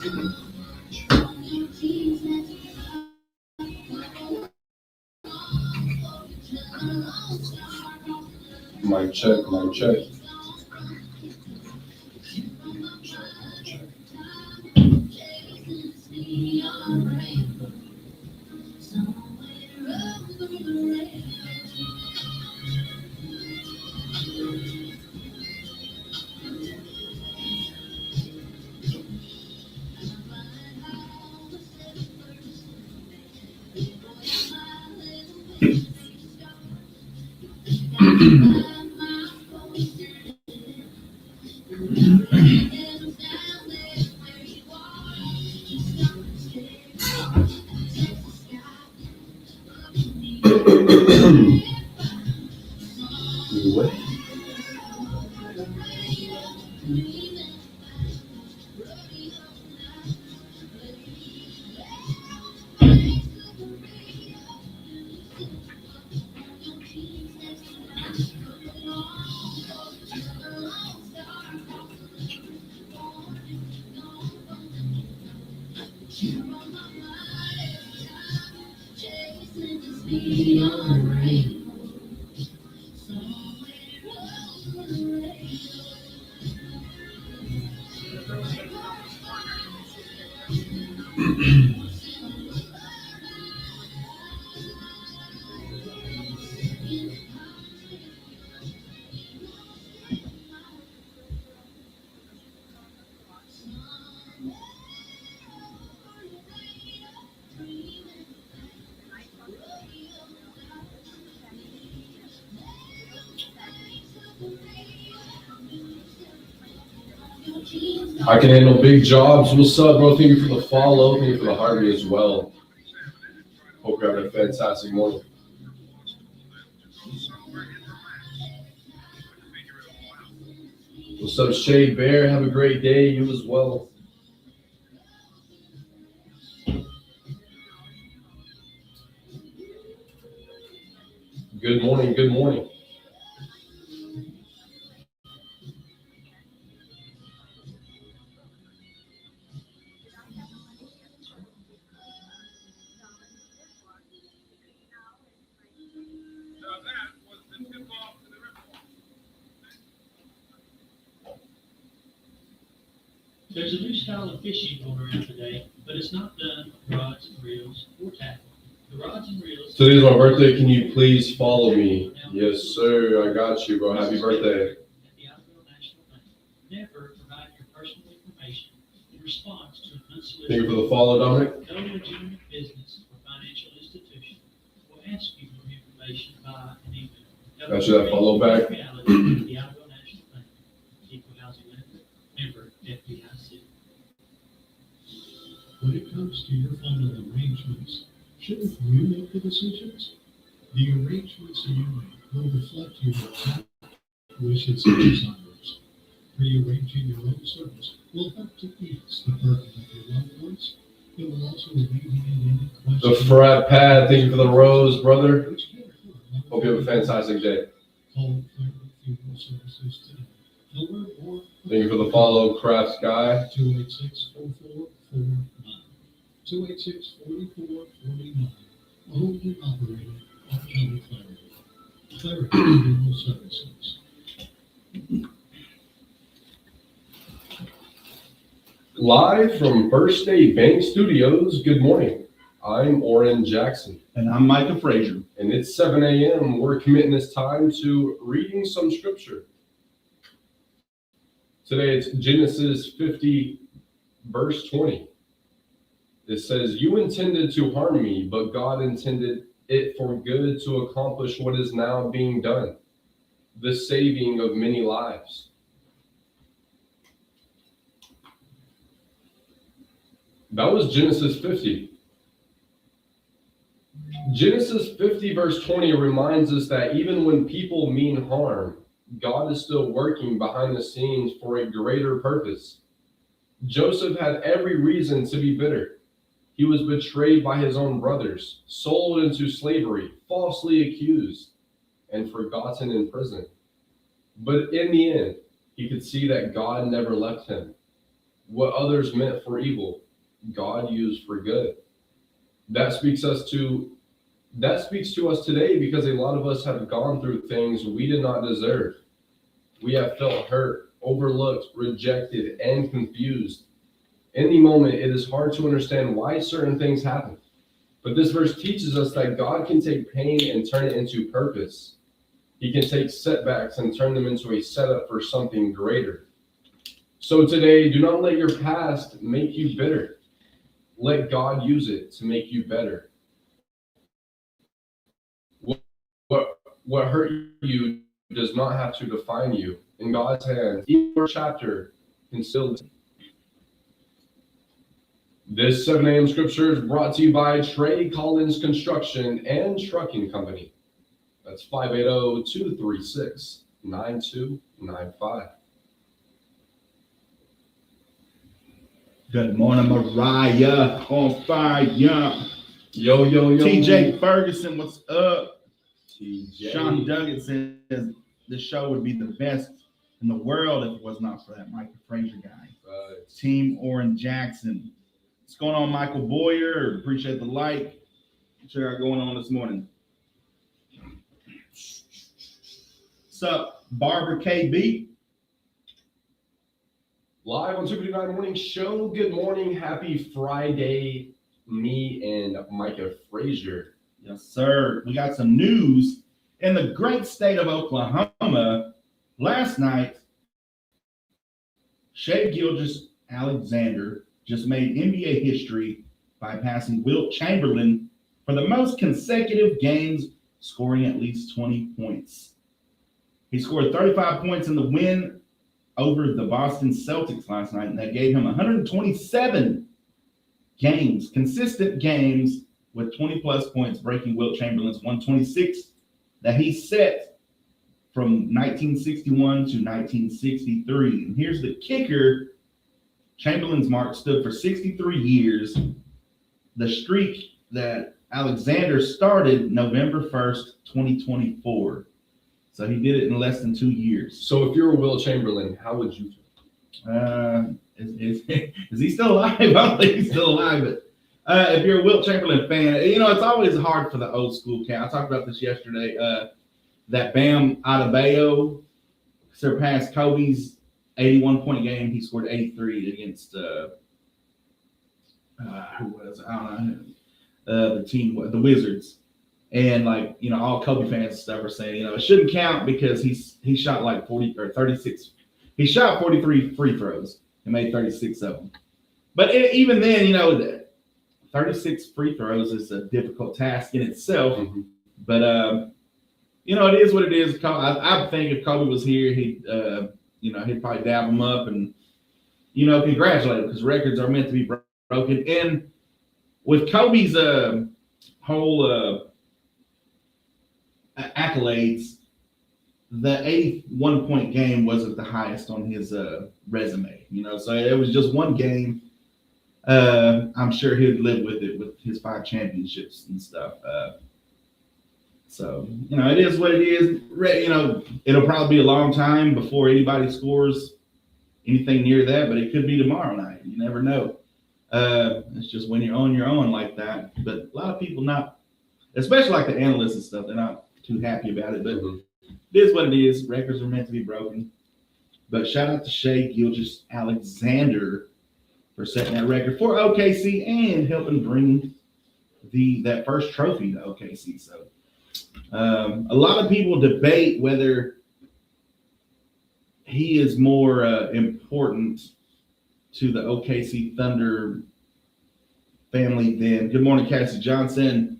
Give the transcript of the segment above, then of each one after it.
Mic check, mic check. What? I can handle big jobs. What's up, bro? Thank you for the follow. Thank you for the hearty as well. Hope you're having a fantastic morning. What's up, Shade Bear? Have a great day. You as well. Good morning. Good morning. There's a new style of fishing going around today, but it's not done with rods and reels or tackle. The rods and reels. Today's my birthday. Can you please follow me? Yes, sir. I got you, bro. Happy birthday. At the Outdoor National Bank. Never provide your personal information in response to an unsolicited. Thank you for the follow, Dominic. No legitimate business or financial institution will ask you for information via an email. Got you that follow back. Reality at the Outdoor National Bank. Equal housing lender. Member FDIC. When it comes to your funding arrangements, shouldn't you make the decisions? The arrangements you make will reflect your exact wishes and desires. Rearranging your own service will help to ease the burden of your loved ones. It will also alleviate any The questions. frat pad. Thank you for the rose, brother. Which can occur. Hope you have a fantastic day. Call Cleveland Funeral Services today. To learn more. Thank you for the follow, Crafts Guy. 286-4449. 286-4449. Owned and operated by County Clarity. Clarity Funeral Services. Live from Birthday Bank Studios. Good morning. I'm Oran Jackson. And I'm Micah Frazier. And it's 7 a.m. We're committing this time to reading some scripture. Today it's Genesis 50, verse 20. It says, "You intended to harm me, but God intended it for good to accomplish what is now being done, the saving of many lives." That was Genesis 50. Genesis 50, verse 20 reminds us that even when people mean harm, God is still working behind the scenes for a greater purpose. Joseph had every reason to be bitter. He was betrayed by his own brothers, sold into slavery, falsely accused, and forgotten in prison. But in the end, he could see that God never left him. What others meant for evil, God used for good. That speaks to us today because a lot of us have gone through things we did not deserve. We have felt hurt, overlooked, rejected, and confused. In the moment, it is hard to understand why certain things happen. But this verse teaches us that God can take pain and turn it into purpose. He can take setbacks and turn them into a setup for something greater. So today, do not let your past make you bitter. Let God use it to make you better. What hurt you does not have to define you. In God's hands, each chapter can still. This 7 a.m. scripture is brought to you by Trey Collins Construction and Trucking Company. That's 580-236-9295. Good morning, Mariah. On fire. Yo, yo, yo. TJ Ferguson, what's up? TJ. Sean Duggan says the show would be the best in the world if it was not for that Micah Frazier guy. Team Oran Jackson. What's going on, Michael Boyer? Appreciate the like. What's going on this morning? What's up, Barbara KB? Live on 259 Morning Show. Good morning. Happy Friday, me and Micah Frazier. Yes, sir. We got some news in the great state of Oklahoma. Last night, Shai Gilgeous-Alexander just made NBA history by passing Wilt Chamberlain for the most consecutive games, scoring at least 20 points. He scored 35 points in the win over the Boston Celtics last night, and that gave him 127 games, consistent games with 20-plus points, breaking Wilt Chamberlain's 126 that he set from 1961 to 1963. And here's the kicker. Chamberlain's mark stood for 63 years. The streak that Alexander started November 1st, 2024. So he did it in less than 2 years. So if you're Wilt Chamberlain, how would you feel? Is he still alive? I don't think he's still alive. But if you're a Wilt Chamberlain fan, it's always hard for the old school cat. I talked about this yesterday. That Bam Adebayo surpassed Kobe's 81-point game. He scored 83 against who was it? I don't know. The team, the Wizards. And all Kobe fans and stuff are saying, it shouldn't count because he shot like 40 or 36. He shot 43 free throws and made 36 of them. But even then, 36 free throws is a difficult task in itself. Mm-hmm. But it is what it is. I think if Kobe was here, he'd probably dab him up and congratulate him because records are meant to be broken. And with Kobe's whole accolades, the 81-point game wasn't the highest on his resume, so it was just one game. I'm sure he'd live with it with his 5 championships and stuff. So it is what it is. It'll probably be a long time before anybody scores anything near that, but it could be tomorrow night. You never know. It's just when you're on your own like that. But a lot of people not, especially like the analysts and stuff, they're not too happy about it, but it is what it is. Records are meant to be broken. But shout out to Shai Gilgeous-Alexander for setting that record for OKC and helping bring that first trophy to OKC. So a lot of people debate whether he is more important to the OKC Thunder family than, good morning, Cassie Johnson,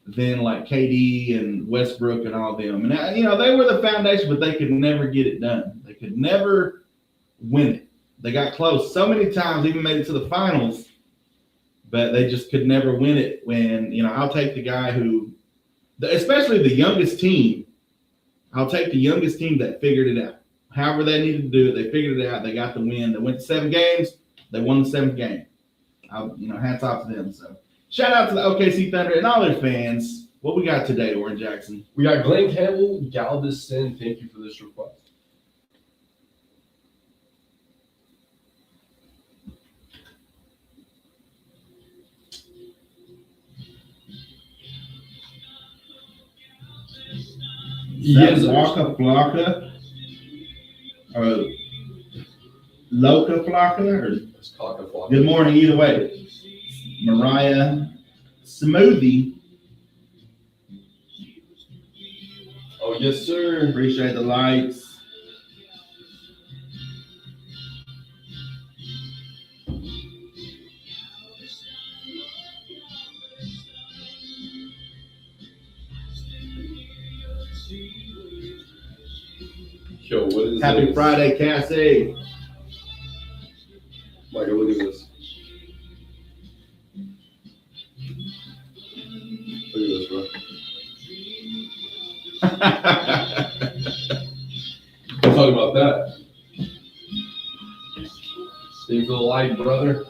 than like KD and Westbrook and all them. And, they were the foundation, but they could never get it done. They could never win it. They got close so many times, even made it to the finals, but they just could never win it when, I'll take the guy who, especially the youngest team, I'll take the youngest team that figured it out. However they needed to do it, they figured it out. They got the win. They went to 7 games. They won the 7th game. Hats off to them. So shout out to the OKC Thunder and all their fans. What we got today, Oran Jackson? We got Glenn Campbell, Galveston. Thank you for this request. Yes, sir. Waka Flocka? Or Loca Flocka? Or It's cock-a-flock. good morning, either way. Mariah Smoothie. Oh, yes, sir. Appreciate the likes. Yo, what is Happy this? Friday, Cassie. Micah, look at this. Look at this, bro. I'm talking about that. Things of the light, brother.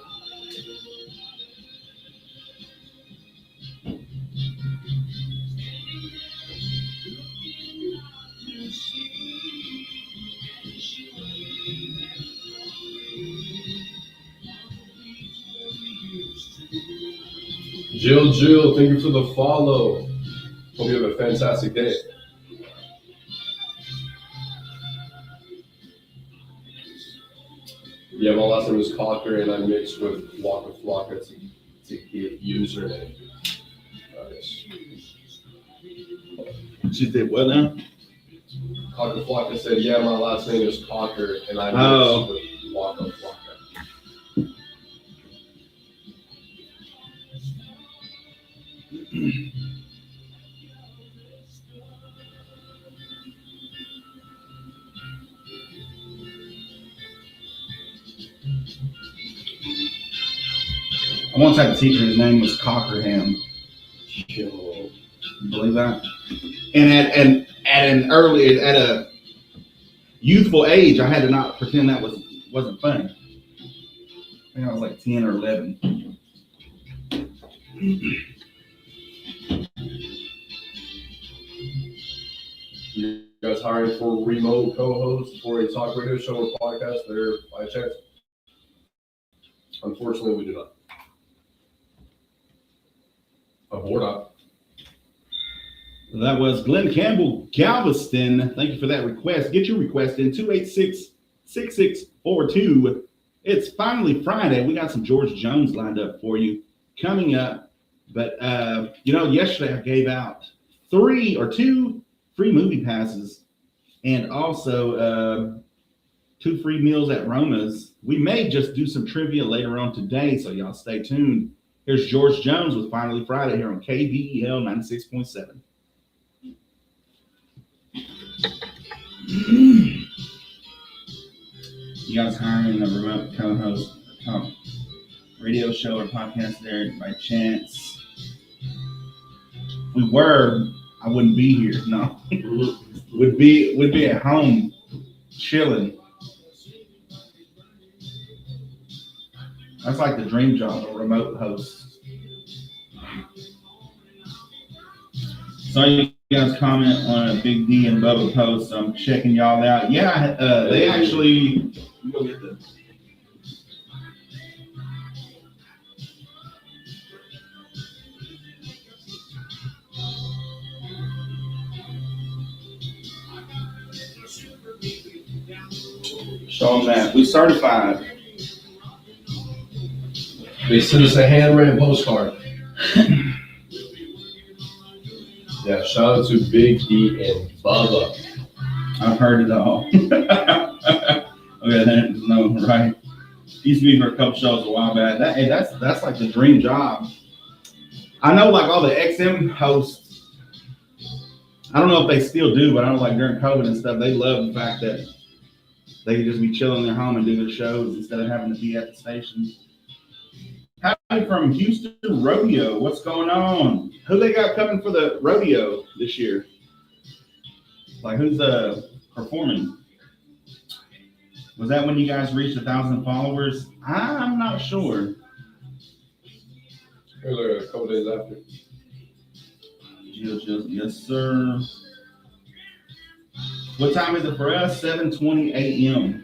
Jill, thank you for the follow. Hope you have a fantastic day. Yeah, my last name is Cocker, and I mixed with Waka Flocka to get username. She did what now? Cocker Flocka said, yeah, my last name is Cocker, and I mixed with Waka Flocka. I once had a teacher, his name was Cockerham. Yo. Believe that? And at a youthful age, I had to not pretend that wasn't funny. I think I was like 10 or 11. You guys hiring for a remote co-host for a talk radio show or podcast there by chance? Unfortunately, we do not. Abort up. That was Glenn Campbell Galveston. Thank you for that request. Get your request in 286-6642. It's finally Friday. We got some George Jones lined up for you coming up. But, yesterday I gave out 2 free movie passes and also 2 free meals at Roma's. We may just do some trivia later on today, so y'all stay tuned. Here's George Jones with Finally Friday here on KVEL 96.7. You guys hiring a remote co-host radio show or podcast there by chance? We were. I wouldn't be here. No, would be at home chilling. That's like the dream job, a remote host. So you guys comment on a Big D and Bubba post. I'm checking y'all out. Yeah, they actually. Let me go get this. Show them that. We certified. They sent us a handwritten postcard. Yeah, shout out to Big D and Bubba. I've heard it all. Okay, no, right. Used to be for a couple shows a while back. That's like the dream job. I know like all the XM hosts, I don't know if they still do, but I know like during COVID and stuff, they love the fact that they could just be chilling in their home and do their shows instead of having to be at the station. Howdy from Houston Rodeo. What's going on? Who they got coming for the rodeo this year? Like who's performing? Was that when you guys reached 1,000 followers? I'm not sure. Earlier, a couple days after. Yes, sir. What time is it for us? 7:20 a.m.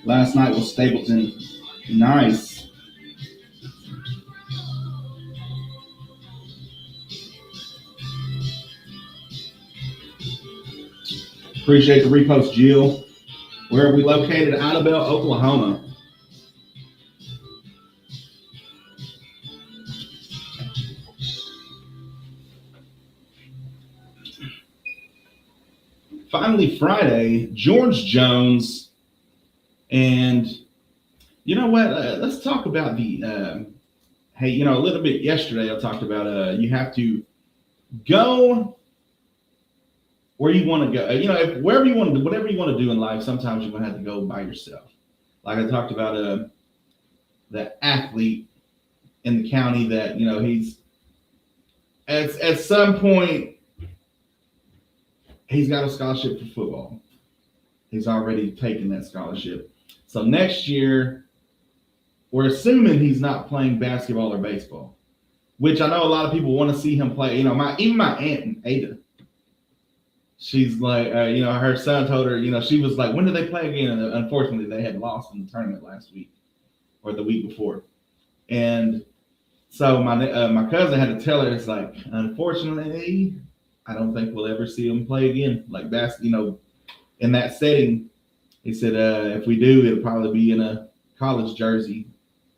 Last night was Stapleton. Nice. Appreciate the repost, Jill. Where are we located? Idabel, Oklahoma. Finally, Friday, George Jones. And you know what? Let's talk about the, hey, a little bit yesterday I talked about you have to go where you want to go. Wherever you want to do, whatever you want to do in life, sometimes you're going to have to go by yourself. Like I talked about the athlete in the county that, he's at some point, he's got a scholarship for football. He's already taken that scholarship. So next year, we're assuming he's not playing basketball or baseball, which I know a lot of people want to see him play. Even my aunt Ada, she's like, her son told her, she was like, when did they play again? And unfortunately, they had lost in the tournament last week or the week before. And so my cousin had to tell her, it's like, unfortunately, I don't think we'll ever see him play again. Like in that setting, he said, if we do, it'll probably be in a college jersey,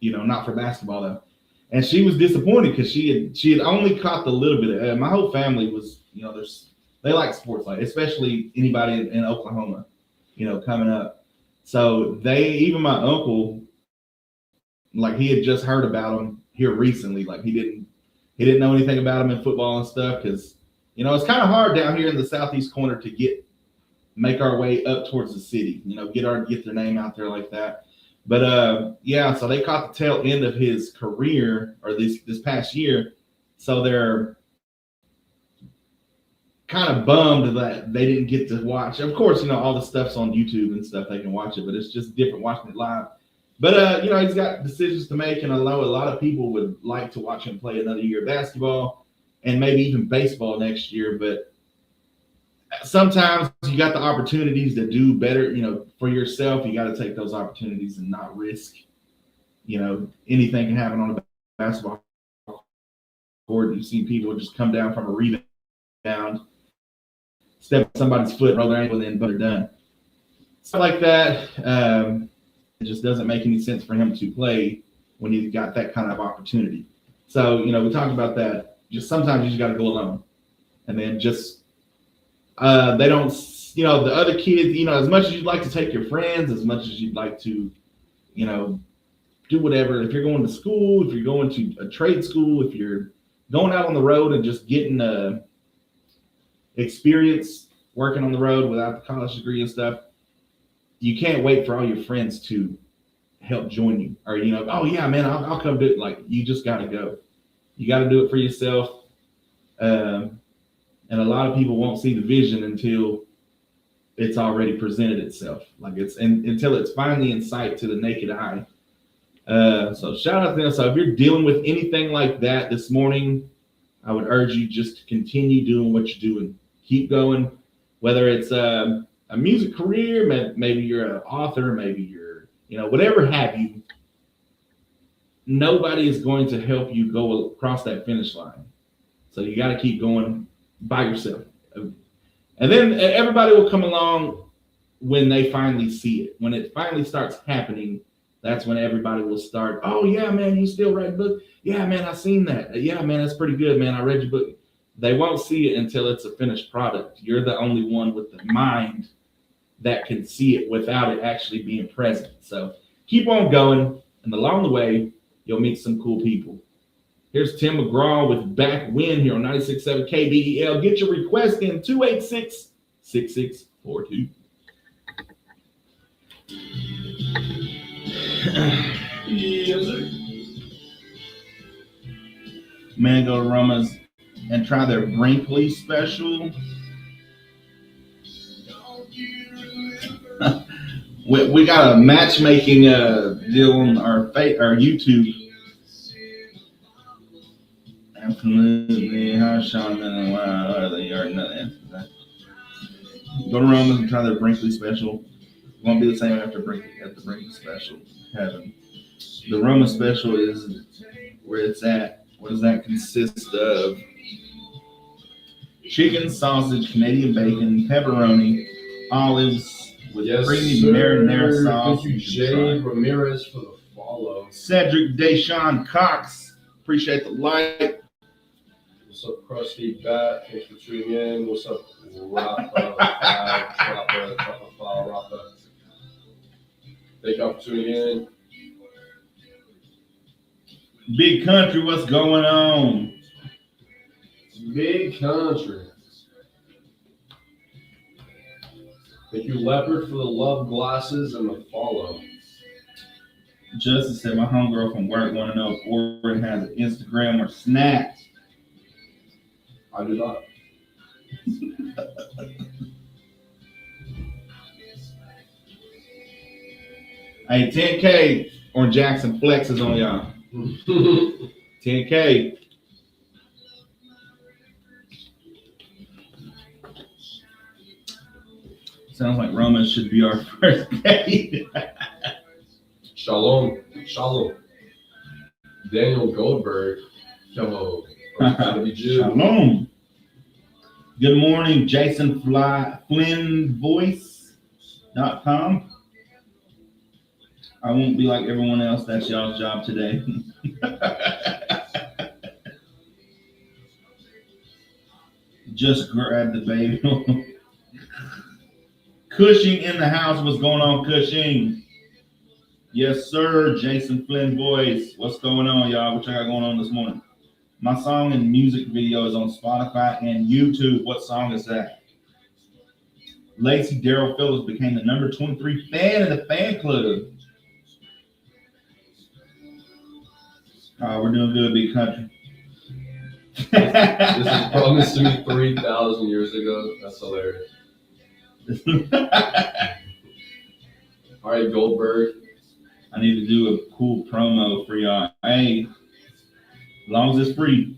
not for basketball though. And she was disappointed because she had only caught the little bit of. My whole family was, they like sports, like especially anybody in Oklahoma, coming up. So even my uncle, like he had just heard about him here recently. Like he didn't know anything about him in football and stuff because it's kind of hard down here in the southeast corner to make our way up towards the city. Get their name out there like that. But so they caught the tail end of his career or this past year. So they're kind of bummed that they didn't get to watch. Of course, all the stuff's on YouTube and stuff. They can watch it, but it's just different watching it live. But he's got decisions to make, and I know a lot of people would like to watch him play another year of basketball and maybe even baseball next year. But sometimes you got the opportunities to do better, for yourself. You got to take those opportunities and not risk, anything can happen on a basketball court. You've seen people just come down from a rebound, step on somebody's foot, roll their ankle, and then they're done. Stuff like that. It just doesn't make any sense for him to play when you've got that kind of opportunity. So, we talked about that. Just sometimes you just got to go alone. And then just they don't, the other kids, as much as you'd like to take your friends, as much as you'd like to, do whatever. If you're going to school, if you're going to a trade school, if you're going out on the road and just getting experience working on the road without the college degree and stuff, you can't wait for all your friends to help join you. Or, oh, yeah, man, I'll come do it. Like, you just got to go. You got to do it for yourself. And a lot of people won't see the vision until it's already presented itself. Like until it's finally in sight to the naked eye. So shout out to them. So if you're dealing with anything like that this morning, I would urge you just to continue doing what you're doing. Keep going, whether it's a music career, maybe you're an author, maybe you're, whatever have you. Nobody is going to help you go across that finish line. So you got to keep going by yourself. And then everybody will come along when they finally see it. When it finally starts happening, that's when everybody will start, oh, yeah, man, you still write books? Yeah, man, I seen that. Yeah, man, that's pretty good, man. I read your book. They won't see it until it's a finished product. You're the only one with the mind that can see it without it actually being present. So keep on going, and along the way, you'll meet some cool people. Here's Tim McGraw with Back When here on 96.7 KBEL. Get your request in 286-6642. Yes, sir. Man, go to Roma's and try their Brinkley special. We got a matchmaking deal on our YouTube. Absolutely, how Sean and why are they are nothing. Go to Romans and try their Brinkley special. It won't be the same after Brinkley special. Heaven. The Roma special is where it's at. What does that consist of? Chicken, sausage, Canadian bacon, pepperoni, olives with creamy marinara sauce. Thank you, Jade Ramirez, for the follow. Cedric Deshaun Cox, appreciate the like. What's up, Krusty Bat? Thanks for tuning in. What's up, Rafa? Thank y'all for tuning in. Big Country, what's going on? Big Country. Thank you, Leopard, for the love glasses and the follow. Justice said, my homegirl from work want to know if Oran has an Instagram or Snap. I do not. Hey, 10K or Jackson flexes on y'all. 10K. Sounds like Roma should be our first date. Shalom. Shalom. Daniel Goldberg. Yo, gotta be Jew. Shalom. Good morning, Jason FlynnVoice.com. I won't be like everyone else. That's y'all's job today. Just grab the baby. Cushing in the house. What's going on, Cushing? Yes, sir. Jason Flynn Voice. What's going on, y'all? What y'all got going on this morning? My song and music video is on Spotify and YouTube. What song is that? Lacey Darrell Phillips became the number 23 fan in the fan club. We're doing good, Big Country. This was promised to me 3,000 years ago. That's hilarious. All right, Goldberg. I need to do a cool promo for y'all. Hey, as long as it's free.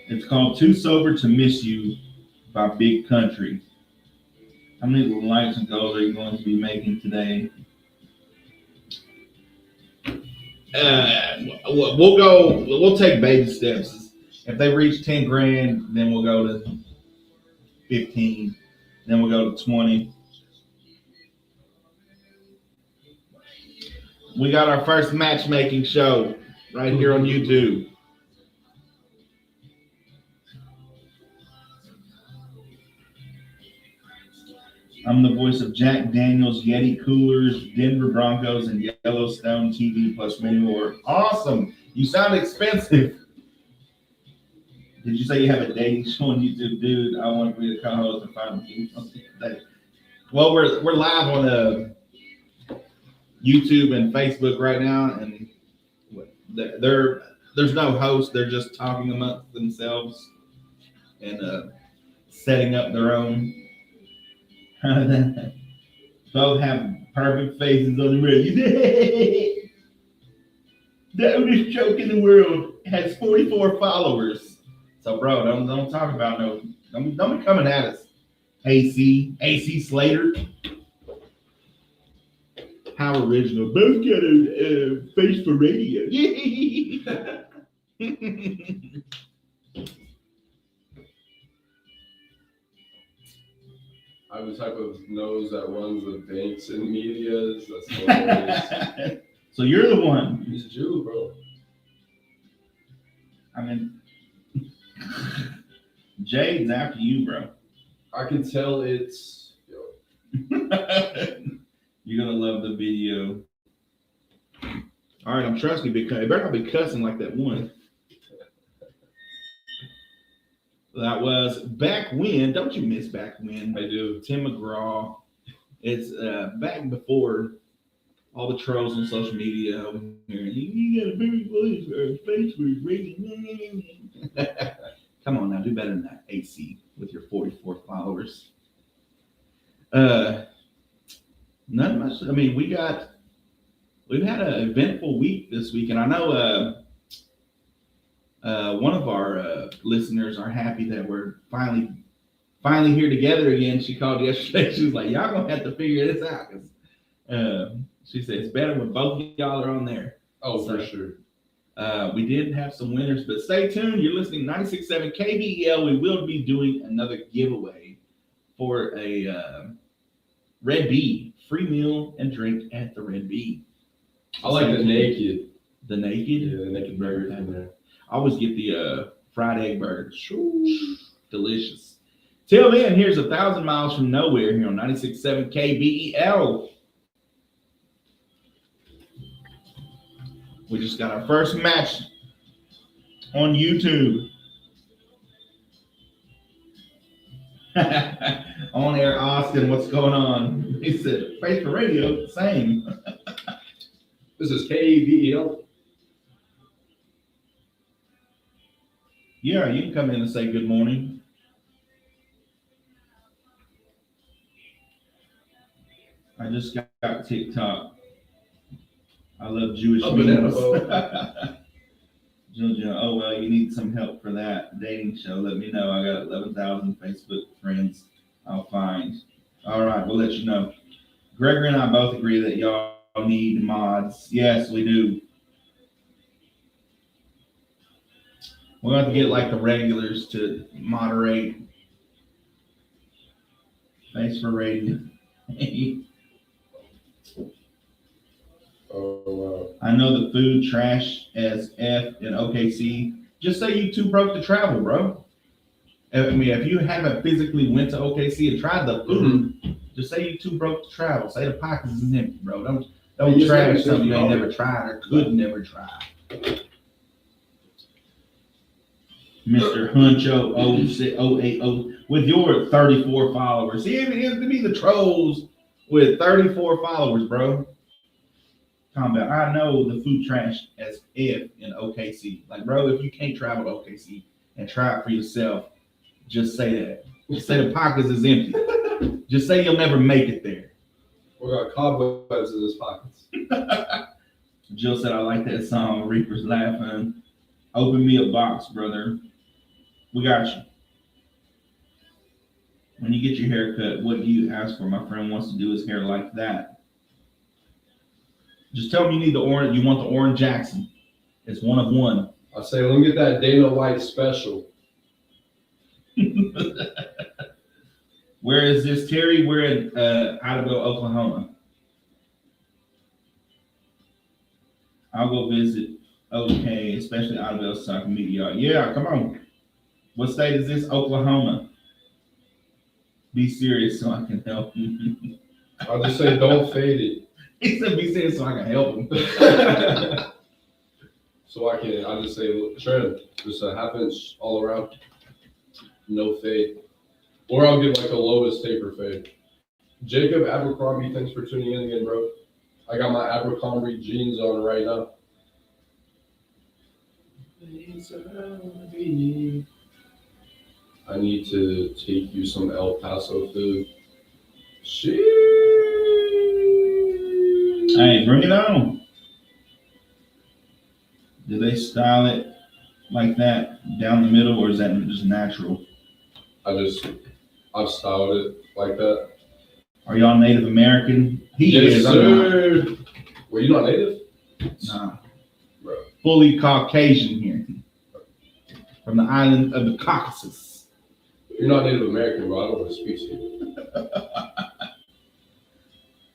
It's called Too Sober to Miss You by Big Country. How many likes and goals are you going to be making today? We'll take baby steps. If they reach 10 grand, then we'll go to 15. Then we'll go to 20. We got our first matchmaking show right here on YouTube. I'm the voice of Jack Daniels, Yeti Coolers, Denver Broncos, and Yellowstone TV, plus many more. Awesome. You sound expensive. Did you say you have a dating show on YouTube? Dude, I want to be the co-host and find you something today. Well, we're live on YouTube and Facebook right now, and there's no host. They're just talking amongst themselves and setting up their own. Both have perfect faces on the radio. The oldest joke in the world has 44 followers. So, bro, don't talk about no. Don't be coming at us. AC Slater. How original. Both got a face for radio. I'm the type of nose that runs the banks and medias. That's hilarious. So you're the one. He's a Jew, bro. I mean, Jade's after you, bro. I can tell it's. You're gonna love the video. All right, I'm trusting you, big cuss. You better not be cussing like that one. That was Back When. Don't you miss Back When? I do. Tim McGraw. It's back before all the trolls on social media over here. You got a very voice or a face for radio. Come on now, do better than that, AC, with your 44 followers. Not much. I mean, we've had an eventful week this week, and I know One of our listeners are happy that we're finally here together again. She called yesterday. She was like, "Y'all gonna have to figure this out." 'Cause, she said it's better when both of y'all are on there. Oh, So, for sure. we did have some winners, but stay tuned. You're listening to 96.7 KBEL. We will be doing another giveaway for a Red Bee free meal and drink at the Red Bee. I like the naked. The naked? Yeah, the naked burger from there. I always get the fried egg burger. Delicious. Till then, here's 1,000 Miles from Nowhere here on 96.7 KBEL. We just got our first match on YouTube. On air, Austin, what's going on? He said, Face for Radio, same. This is KBEL. Yeah, you can come in and say good morning. I just got TikTok. I love Jewish memes. Julia, oh well, you need some help for that dating show. Let me know. I got 11,000 Facebook friends. I'll find. All right, we'll let you know. Gregory and I both agree that y'all need mods. Yes, we do. We'll have to get like the regulars to moderate. Thanks for rating. Oh, wow. I know the food trash as F in OKC. Just say you too broke to travel, bro. I mean, if you haven't physically went to OKC and tried the food, just say you too broke to travel. Say the pockets is empty, bro. Don't You trash just something you ain't never never tried or could never try. Mr. Huncho 080 with your 34 followers. See, it is to be the trolls with 34 followers, bro. Talking about, I know the food trash as F in OKC. Like, bro, if you can't travel to OKC and try it for yourself, just say that. Just say the pockets is empty. Just say you'll never make it there. We got cobwebs in his pockets. Jill said, I like that song. Reaper's laughing. Open me a box, brother. We got you. When you get your hair cut, what do you ask for? My friend wants to do his hair like that. Just tell him you need the orange. You want the Oran Jackson. It's one of one. I say, let me get that Dana White special. Where is this, Terry? We're in Idaho, Oklahoma. I'll go visit. Okay, especially Idaho, so I can meet y'all. Yeah, come on. What state is this? Oklahoma. Be serious so I can help you. I'll just say, don't fade it. He said, be serious so I can help him. So I just say, trim, just a half inch all around, no fade. Or I'll get like a lowest taper fade. Jacob Abercrombie, thanks for tuning in again, bro. I got my Abercrombie jeans on right now. I need to take you some El Paso food. Sheesh. Hey, bring it on. Do they style it like that down the middle, or is that just natural? I've styled it like that. Are y'all Native American? He Yes, is. sir. Were you not native? Nah. Bro. Fully Caucasian here. From the island of the Caucasus. You're not Native American, bro. I don't want to speak to you.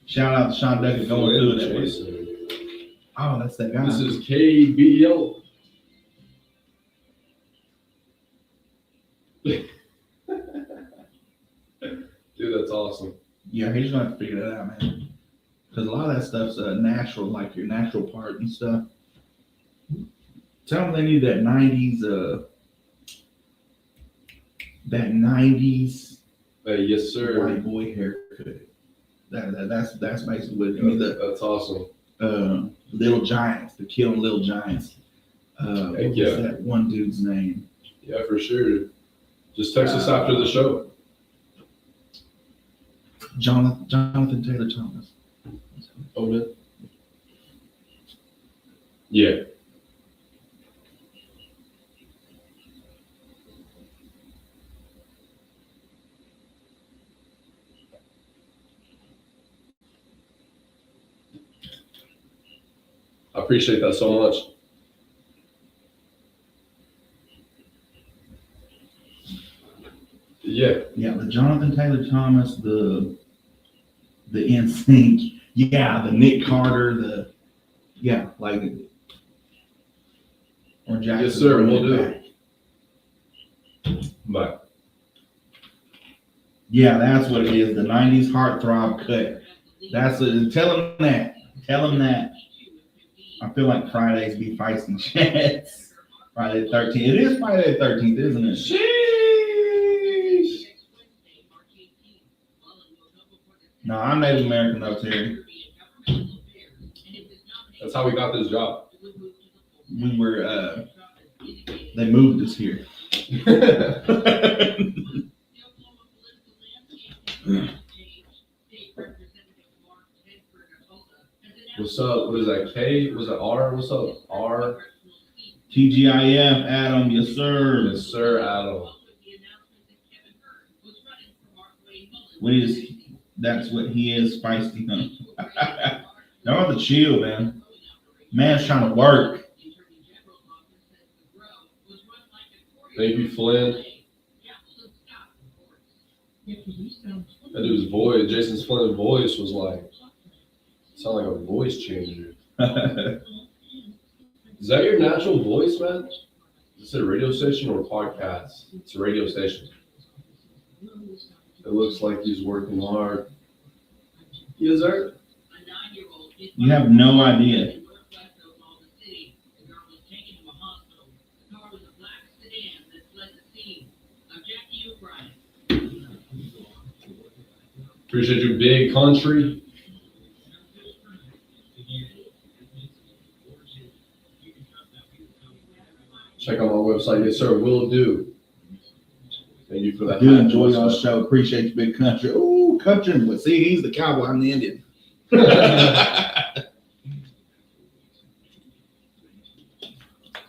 Shout out to Sean Duckett going through it. Jason. Oh, that's that guy. This is KBL. Dude, that's awesome. Yeah, he's gonna have to figure that out, man. Because a lot of that stuff's natural, like your natural part and stuff. Tell them they need that 90s, Yes, sir. white boy haircut. That's basically what I mean. That's awesome. Little Giants, the Killing Little Giants. What was yeah. that one dude's name? Yeah, for sure. Just text us after the show. Jonathan Taylor Thomas. Oh, man. Yeah. appreciate that so much. Yeah. Yeah, the Jonathan Taylor Thomas, the NSYNC, yeah, the Nick Carter, like, or Jackson. Yes, sir. bring We'll it do back. it. Bye. Yeah, that's what it is. The '90s heartthrob cut. That's it. Tell him that. Tell him that. I feel like Fridays be feisty chats. Friday the 13th. It is Friday the 13th, isn't it? Sheesh. No, I'm Native American though, Terry. That's how we got this job. We were, they moved us here. What's up? What is that? K? Was it R? What's up? R? TGIF, Adam, yes, sir. Yes, sir, Adam. That's what he is, feisty, huh? No other chill, man. Man's trying to work. Thank you, Flynn. That dude's voice, Jason's Flynn's voice was like, sound like a voice changer. Is that your natural voice, man? Is it a radio station or a podcast? It's a radio station. It looks like he's working hard. Yes, sir. You have no idea. Appreciate you, big country. Check out my website. Yes, sir. Will do. Thank you for that. I do enjoy y'all show. Appreciate you, big country. Ooh, country. But see, he's the cowboy. I'm the Indian.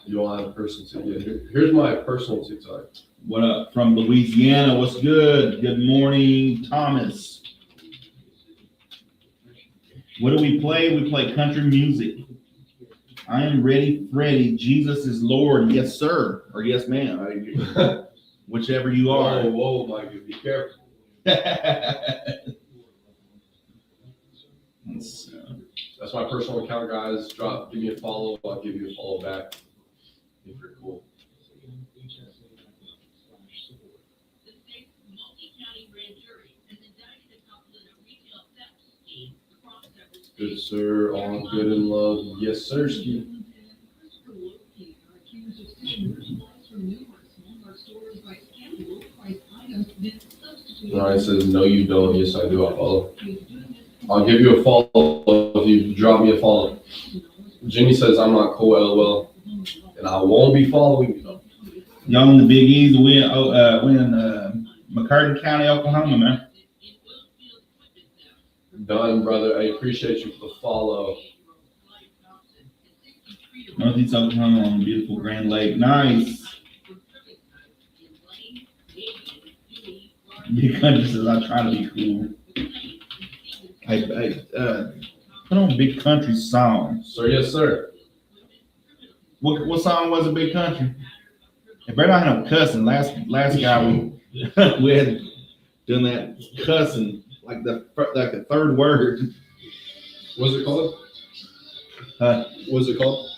You all have a personal TikTok. Here's my personal TikTok. What up from Louisiana? What's good? Good morning, Thomas. What do we play? We play country music. I am ready, Freddie. Jesus is Lord. Yes, sir. Or yes, ma'am. Whichever you are. Whoa, Micah, be careful. That's my personal account, guys. Give me a follow. I'll give you a follow back. If you're cool. Good, sir. All good in love. Yes, sir, Steve. Ryan says, no, you don't. Yes, I do. I'll follow. I'll give you a follow if you drop me a follow. Jimmy says, I'm not cool, LOL. And I won't be following you. Y'all in the Big E's win McCurtain County, Oklahoma, man. Done, brother. I appreciate you for the follow. Northeast Oklahoma on the beautiful Grand Lake. Nice. Big country says I try to be cool. Hey, put on Big Country song. Sir, yes, sir. What song was it, Big Country? It better not have no cussing. Last guy we had done that cussing like the third word. What's it called? What's it called?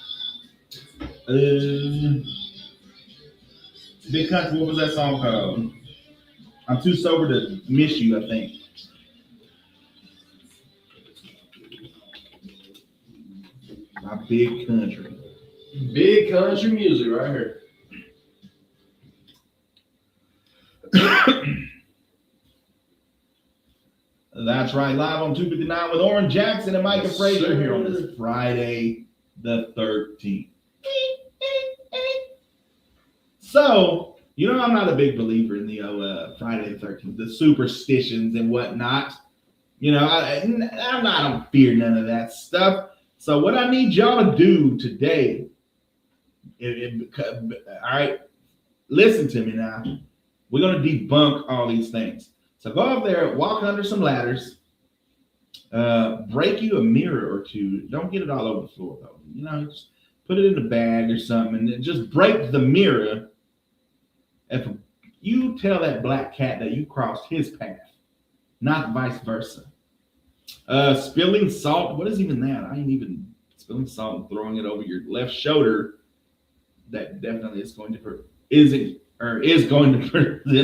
Big Country. What was that song called? I'm too sober to miss you, I think. My Big Country. Big country music right here. That's right. Live on 259 with Oran Jackson and Micah Frazier here on this Friday the 13th. So, you know, I'm not a big believer in the Friday the 13th, the superstitions and whatnot. You know, I don't fear none of that stuff. So what I need y'all to do today, all right, listen to me now. We're going to debunk all these things. So go up there, walk under some ladders, Break you a mirror or two. Don't get it all over the floor though. Just put it in a bag or something, and then just break the mirror. If you tell that black cat that you crossed his path, not vice versa. Spilling salt. What is even that? I ain't even spilling salt and throwing it over your left shoulder. That definitely is going to present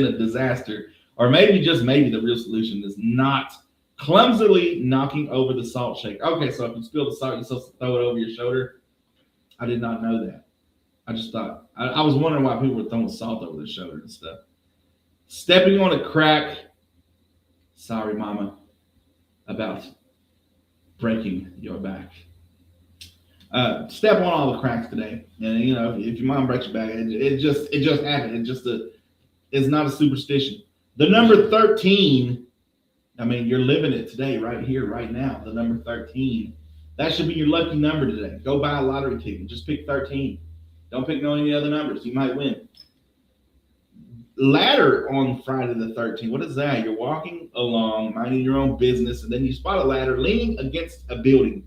a disaster. Or maybe the real solution is not clumsily knocking over the salt shaker. Okay, so if you spill the salt, you're supposed to throw it over your shoulder. I did not know that. I just thought I was wondering why people were throwing salt over their shoulder and stuff. Stepping on a crack. Sorry, Mama, about breaking your back. Step on all the cracks today, and if your mom breaks your back, it just happened. It's not a superstition. The number 13. I mean, you're living it today, right here, right now. The number 13. That should be your lucky number today. Go buy a lottery ticket. Just pick 13. Don't pick any other numbers. You might win. Ladder on Friday the 13th. What is that? You're walking along, minding your own business, and then you spot a ladder leaning against a building.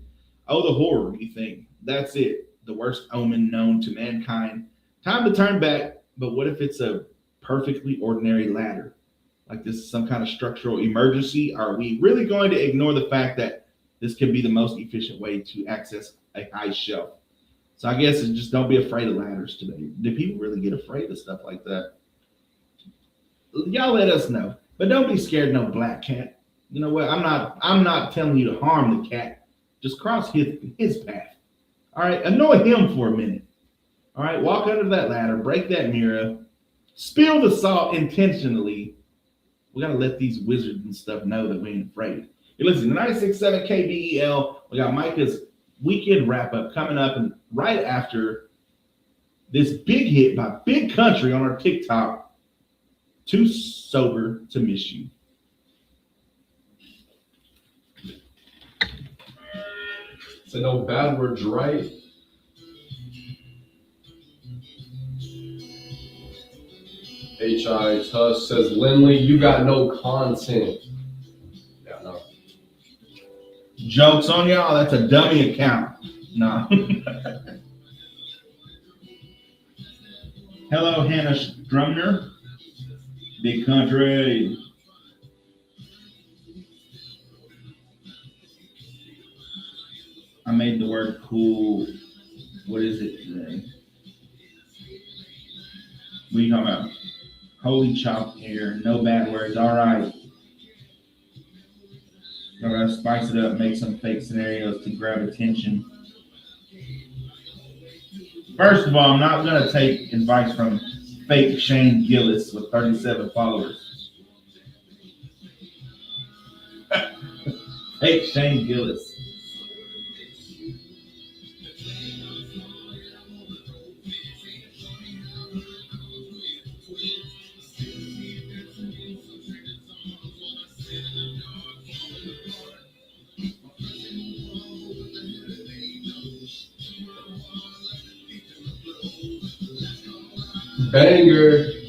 Oh, the horror, you think. That's it. The worst omen known to mankind. Time to turn back, but what if it's a perfectly ordinary ladder? Like this is some kind of structural emergency? Are we really going to ignore the fact that this can be the most efficient way to access a high shelf? So I guess it's just don't be afraid of ladders today. Do people really get afraid of stuff like that? Y'all let us know. But don't be scared of no black cat. You know what? I'm not telling you to harm the cat. Just cross his path. All right, annoy him for a minute. All right, walk under that ladder, break that mirror, spill the salt intentionally. We got to let these wizards and stuff know that we ain't afraid. You're listening to 96.7 KBEL. We got Micah's weekend wrap up coming up, and right after this big hit by Big Country on our TikTok, Too Sober to Miss You. So no bad words, right? H.I. Tuss says, Lindley, you got no content. Yeah, no. Joke's on y'all. That's a dummy account. No. Hello, Hannah Strumner. Big Country. I made the word cool. What is it today? What are you talking about? Holy chop here. No bad words. All right. I'm going to spice it up, make some fake scenarios to grab attention. First of all, I'm not going to take advice from fake Shane Gillis with 37 followers. Fake Shane Gillis.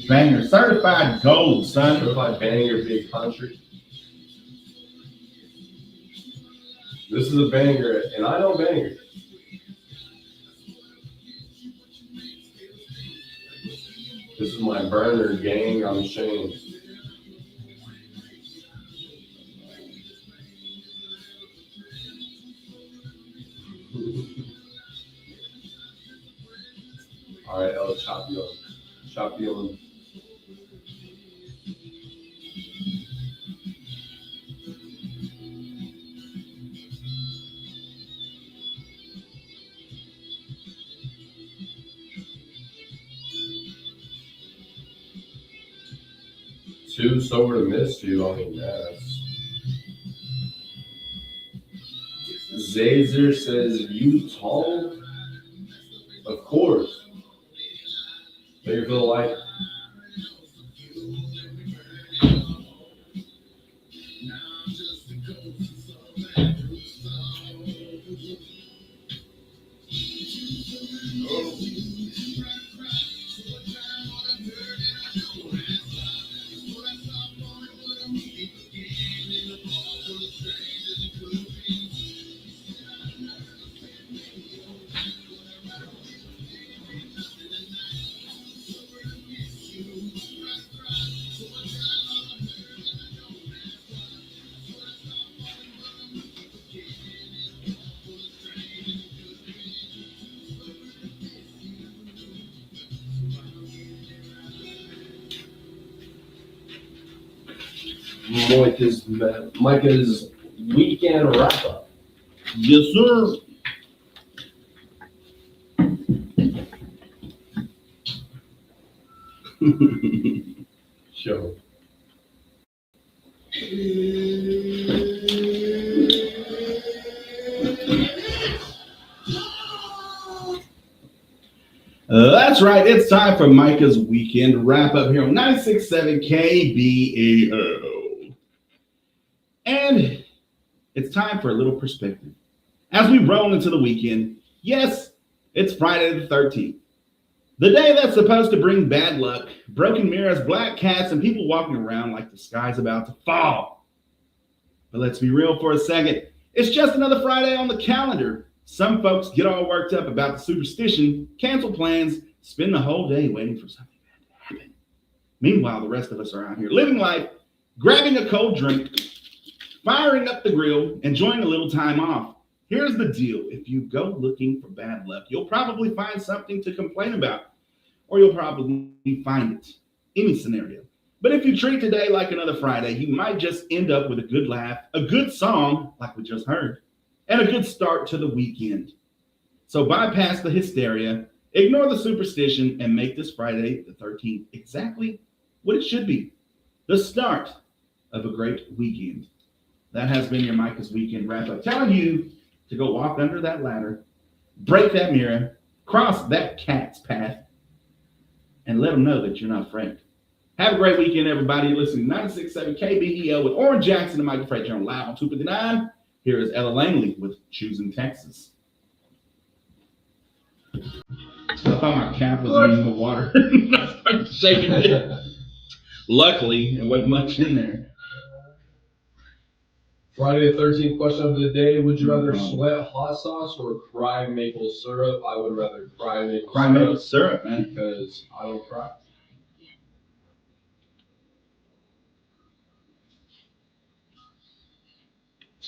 Banger, certified gold, son. Certified banger, Big Country. This is a banger, and I know banger. This is my burner, gang. I'm ashamed. All right, El Champion. Too sober to miss you. I mean, that's. Zazer says, you tall? Of course. Make you feel like. Micah's weekend wrap up. Yes, sir. Show. That's right. It's time for Micah's weekend wrap up here on 96.7 KBEO. And it's time for a little perspective. As we roll into the weekend, yes, it's Friday the 13th. The day that's supposed to bring bad luck, broken mirrors, black cats, and people walking around like the sky's about to fall. But let's be real for a second. It's just another Friday on the calendar. Some folks get all worked up about the superstition, cancel plans, spend the whole day waiting for something bad to happen. Meanwhile, the rest of us are out here living life, grabbing a cold drink, firing up the grill, enjoying a little time off. Here's the deal. If you go looking for bad luck, you'll probably find something to complain about, or you'll probably find it. Any scenario. But if you treat today like another Friday, you might just end up with a good laugh, a good song, like we just heard, and a good start to the weekend. So bypass the hysteria, ignore the superstition, and make this Friday the 13th exactly what it should be. The start of a great weekend. That has been your Micah's weekend wrap up, telling you to go walk under that ladder, break that mirror, cross that cat's path, and let them know that you're not afraid. Have a great weekend, everybody. You're listening to 96.7 KBEO with Oran Jackson and Micah Frazier on Live on 259. Here is Ella Langley with Choosing Texas. I thought my cap was in the water. I started shaking it. Luckily, it wasn't much in there. Friday the 13th question of the day. Would you rather sweat hot sauce or cry maple syrup? I would rather cry maple syrup, man. Because I don't cry.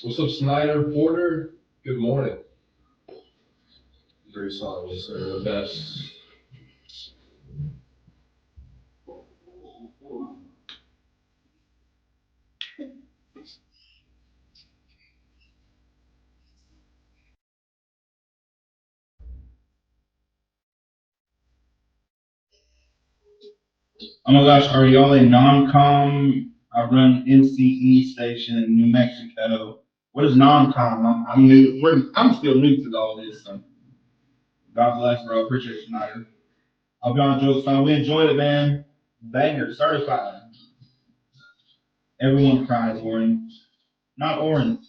What's up, Snyder Porter? Good morning. Great songs are the best. Oh my gosh, are y'all a non-com? I run NCE station in New Mexico. What is non-com? I'm new. I'm still new to all this. So God bless, bro. Appreciate you, Snyder. I'll be on Joe's phone. We enjoyed it, man. Banger, certified. Everyone cries, Oran. Not Oran.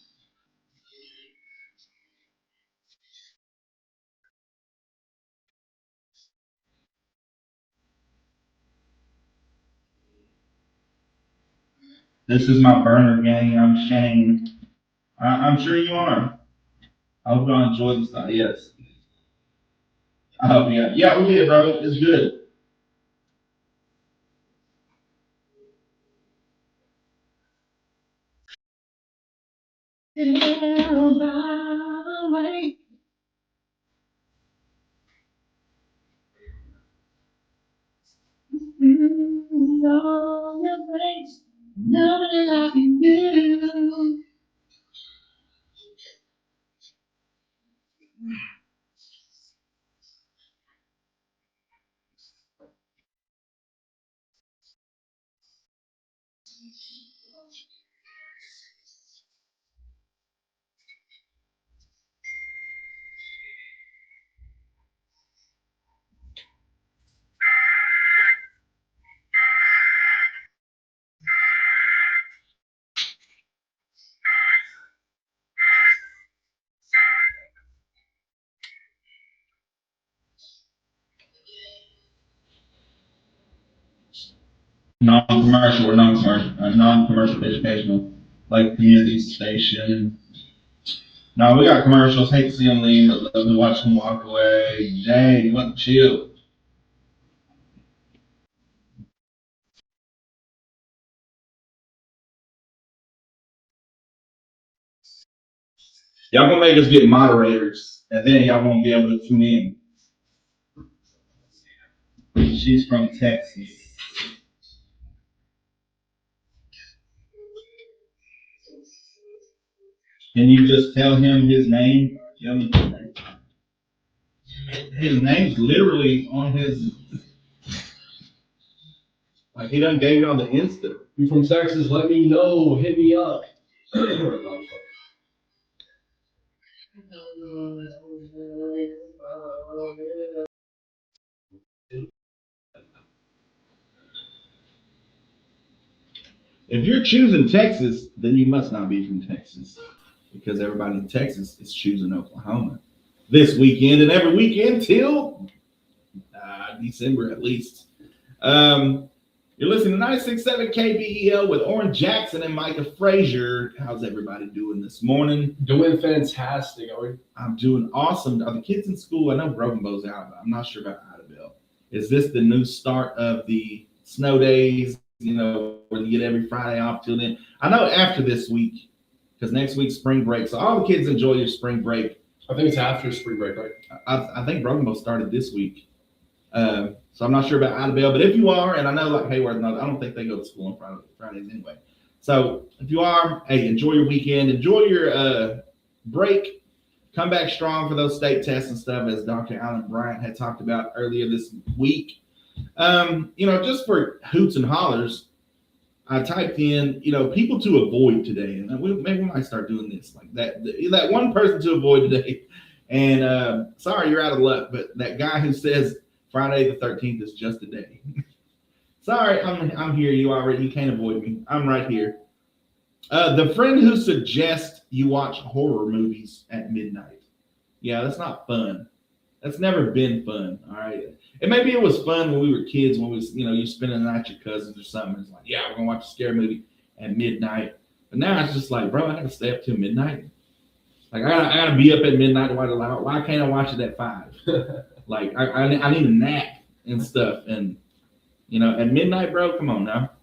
This is my burner gang. I'm ashamed. I'm sure you are. I hope y'all enjoy this stuff. Yes. I hope you. Yeah, we did, bro. It's good. Non-commercial or non-commercial, non-commercial educational, like community station. No, we got commercials. Hate to see them leave, but love to watch them walk away. Dang, you want to chill. Y'all gonna make us get moderators, and then y'all won't be able to tune in. She's from Texas. Can you just tell him his name? His name's literally on his. Like he done gave you on the Insta. You from Texas? Let me know. Hit me up. If you're choosing Texas, then you must not be from Texas, because everybody in Texas is choosing Oklahoma this weekend and every weekend till December at least. You're listening to 96.7 KBEL with Oran Jackson and Micah Frazier. How's everybody doing this morning? Doing fantastic. I'm doing awesome. Are the kids in school? I know Broken Bow's out, but I'm not sure about Idabel. Is this the new start of the snow days? You know, where you get every Friday off till then. I know after this week, because next week's spring break. So all the kids enjoy your spring break. I think it's after spring break, right? I think Broken Bow started this week. So I'm not sure about Idabel, but if you are, and I know like Hayward, I don't think they go to school on Fridays anyway. So if you are, hey, enjoy your weekend, enjoy your break, come back strong for those state tests and stuff, as Dr. Alan Bryant had talked about earlier this week. Just for hoots and hollers, I typed in, people to avoid today, and maybe we might start doing this like that one person to avoid today. And sorry, you're out of luck, but that guy who says Friday the 13th is just a day. Sorry, I'm here. You can't avoid me. I'm right here. The friend who suggests you watch horror movies at midnight. Yeah, that's not fun. That's never been fun. All right. And maybe it was fun when we were kids, when you spending the night with your cousins or something. It's like, yeah, we're gonna watch a scary movie at midnight. But now it's just like, bro, I gotta stay up till midnight. Like I gotta be up at midnight to watch it. Why can't I watch it at 5? Like I need a nap and stuff. And at midnight, bro, come on now.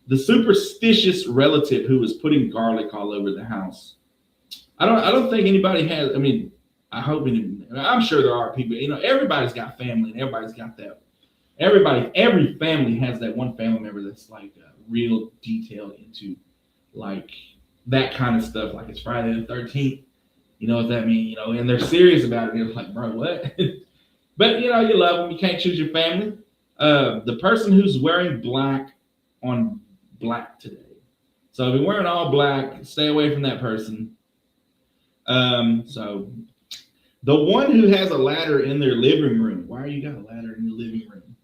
The superstitious relative who was putting garlic all over the house. I don't think anybody has. I mean, I hope I'm sure there are people. Everybody's got family, and everybody's got that. Every family has that one family member that's like real detailed into like that kind of stuff. Like it's Friday the 13th. You know what that means? And they're serious about it. And it's like, bro, what? But you love them. You can't choose your family. The person who's wearing black on black today. So if you're wearing all black, stay away from that person. So the one who has a ladder in their living room. Why are you got a ladder in your living room?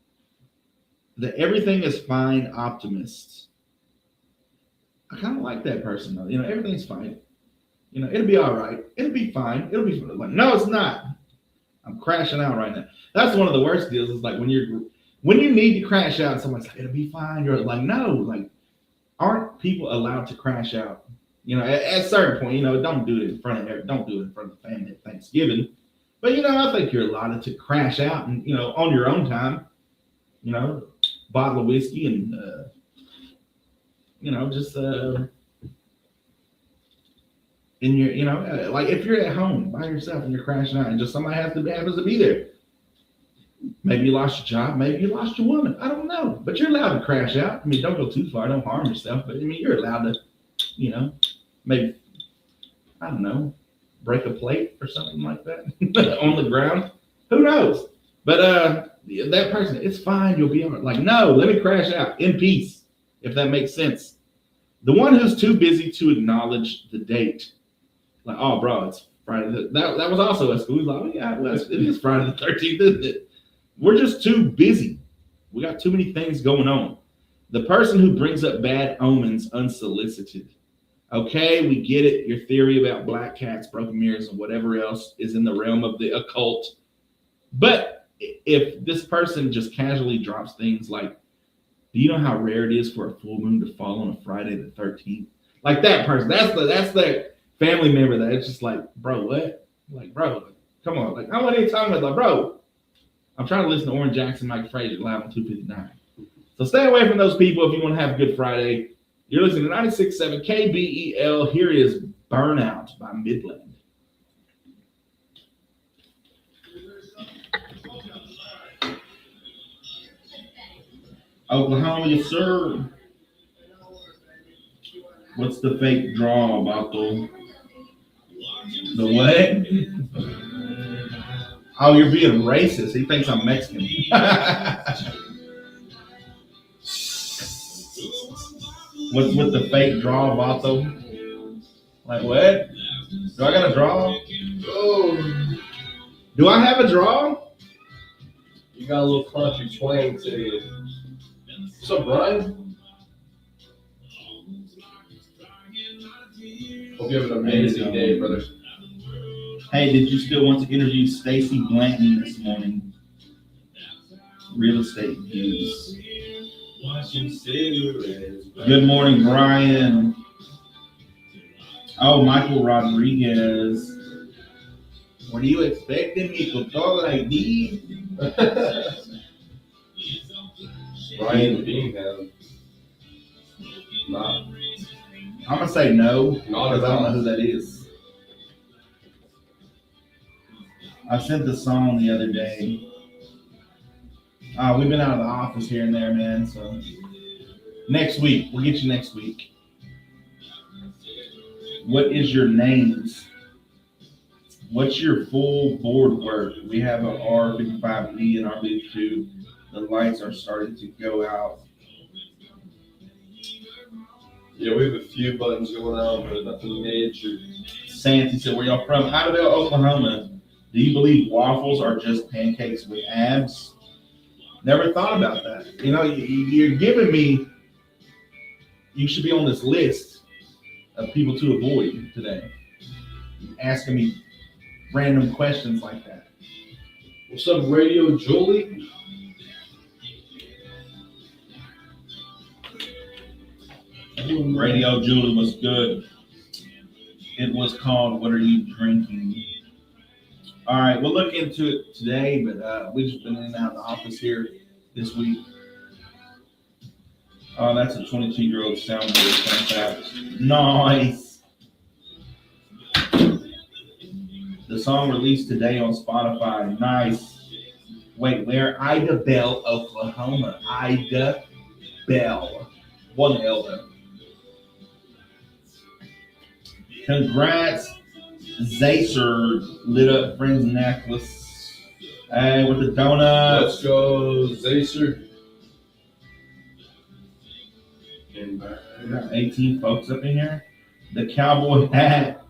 The everything is fine optimist. I kind of like that person though. Everything's fine. It'll be all right. It'll be fine. It'll be fine. Like, no, it's not. I'm crashing out right now. That's one of the worst deals. Is like when you need to crash out, and someone's like, it'll be fine. You're like, no, like, aren't people allowed to crash out? At a certain point, don't do it in front of the family at Thanksgiving. But I think you're allowed to crash out and on your own time. Bottle of whiskey and just in your like if you're at home by yourself and you're crashing out and just somebody happens to be there. Maybe you lost your job, maybe you lost your woman. I don't know, but you're allowed to crash out. I mean, don't go too far, don't harm yourself. But I mean, you're allowed to, maybe I don't know, break a plate or something like that on the ground. Who knows? But that person, it's fine. You'll be all right. Like, no, let me crash out in peace, if that makes sense. The one who's too busy to acknowledge the date. Like, oh, bro, it's Friday. That was also at school. Like, oh, yeah, well, it is Friday the 13th, isn't it? We're just too busy. We got too many things going on. The person who brings up bad omens unsolicited. Okay, we get it. Your theory about black cats, broken mirrors, and whatever else is in the realm of the occult. But if this person just casually drops things like, do you know how rare it is for a full moon to fall on a Friday the 13th? Like that person, that's the family member that it's just like, bro, what? Like, bro, come on. Like, I want any time with like, bro, I'm trying to listen to Oran Jackson, Micah Frazier live on 259. So stay away from those people if you want to have a good Friday. You're listening to 96.7 KBEL. Here is Burnout by Midland. Oklahoma, yes, sir. What's the fake draw, Bato? The what? Oh, you're being racist. He thinks I'm Mexican. What's with the fake draw, Vato? Like what? Do I got a draw? Oh. Do I have a draw? You got a little country twang to you. What's up, Brian? Hope you have an amazing day, brother. Hey, did you still want to interview Stacy Blanton this morning? Real estate views. Good morning, Brian. Oh, Michael Rodriguez. What are you expecting me to talk like this? Brian Bingham. Not. I'm gonna say no, Not because I don't know at who all. that is. I sent the song the other day. We've been out of the office here and there, man. So next week, we'll get you next week. What is your names? What's your full board work? We have an R55E in our booth too. The lights are starting to go out. Yeah, we have a few buttons going on, but nothing major. Santy said, where y'all from? Idabel, Oklahoma. Do you believe waffles are just pancakes with abs? Never thought about that. You know, you're giving me, you should be on this list of people to avoid today. Asking me random questions like that. What's up, Radio Julie? Radio Julie was good. It was called What Are You Drinking? All right, we'll look into it today, but we've just been in and out of the office here this week. Oh, that's a 22-year-old soundboard. Nice. The song released today on Spotify. Nice. Wait, where? Idabel, Oklahoma. Idabel. One L though. Congrats, Zacer lit up friend's necklace. Hey, with the donuts. Let's go, Zacer. And back. We got 18 folks up in here. The cowboy hat.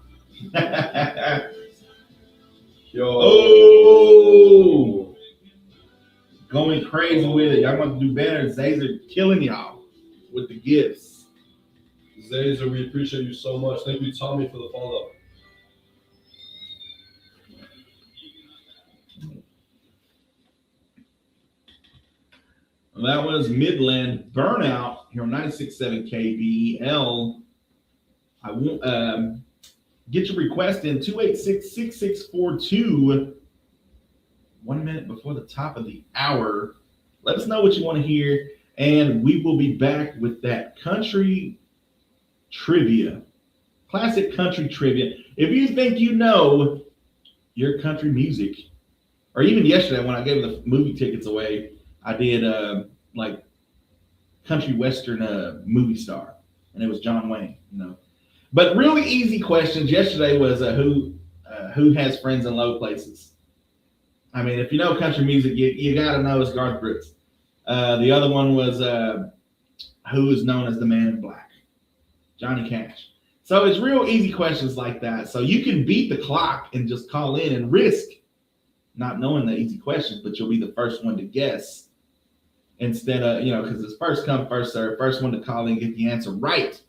Yo. Oh! Going crazy with it. Y'all want to do better. Zacer killing y'all with the gifts. Zazer, we appreciate you so much. Thank you, Tommy, for the follow. That was Midland Burnout here on 96.7 KBEL. I won't get your request in 286-6642. 1 minute before the top of the hour. Let us know what you want to hear, and we will be back with that country trivia, classic country trivia. If you think you know your country music, or even yesterday when I gave the movie tickets away, I did like country western movie star, and it was John Wayne, you know. But really easy questions. Yesterday was who has friends in low places. I mean, if you know country music, you got to know it's Garth Brooks. The other one was who is known as the Man in Black, Johnny Cash. So it's real easy questions like that. So you can beat the clock and just call in and risk not knowing the easy questions, but you'll be the first one to guess instead of, you know, because it's first come, first serve, first one to call in and get the answer right.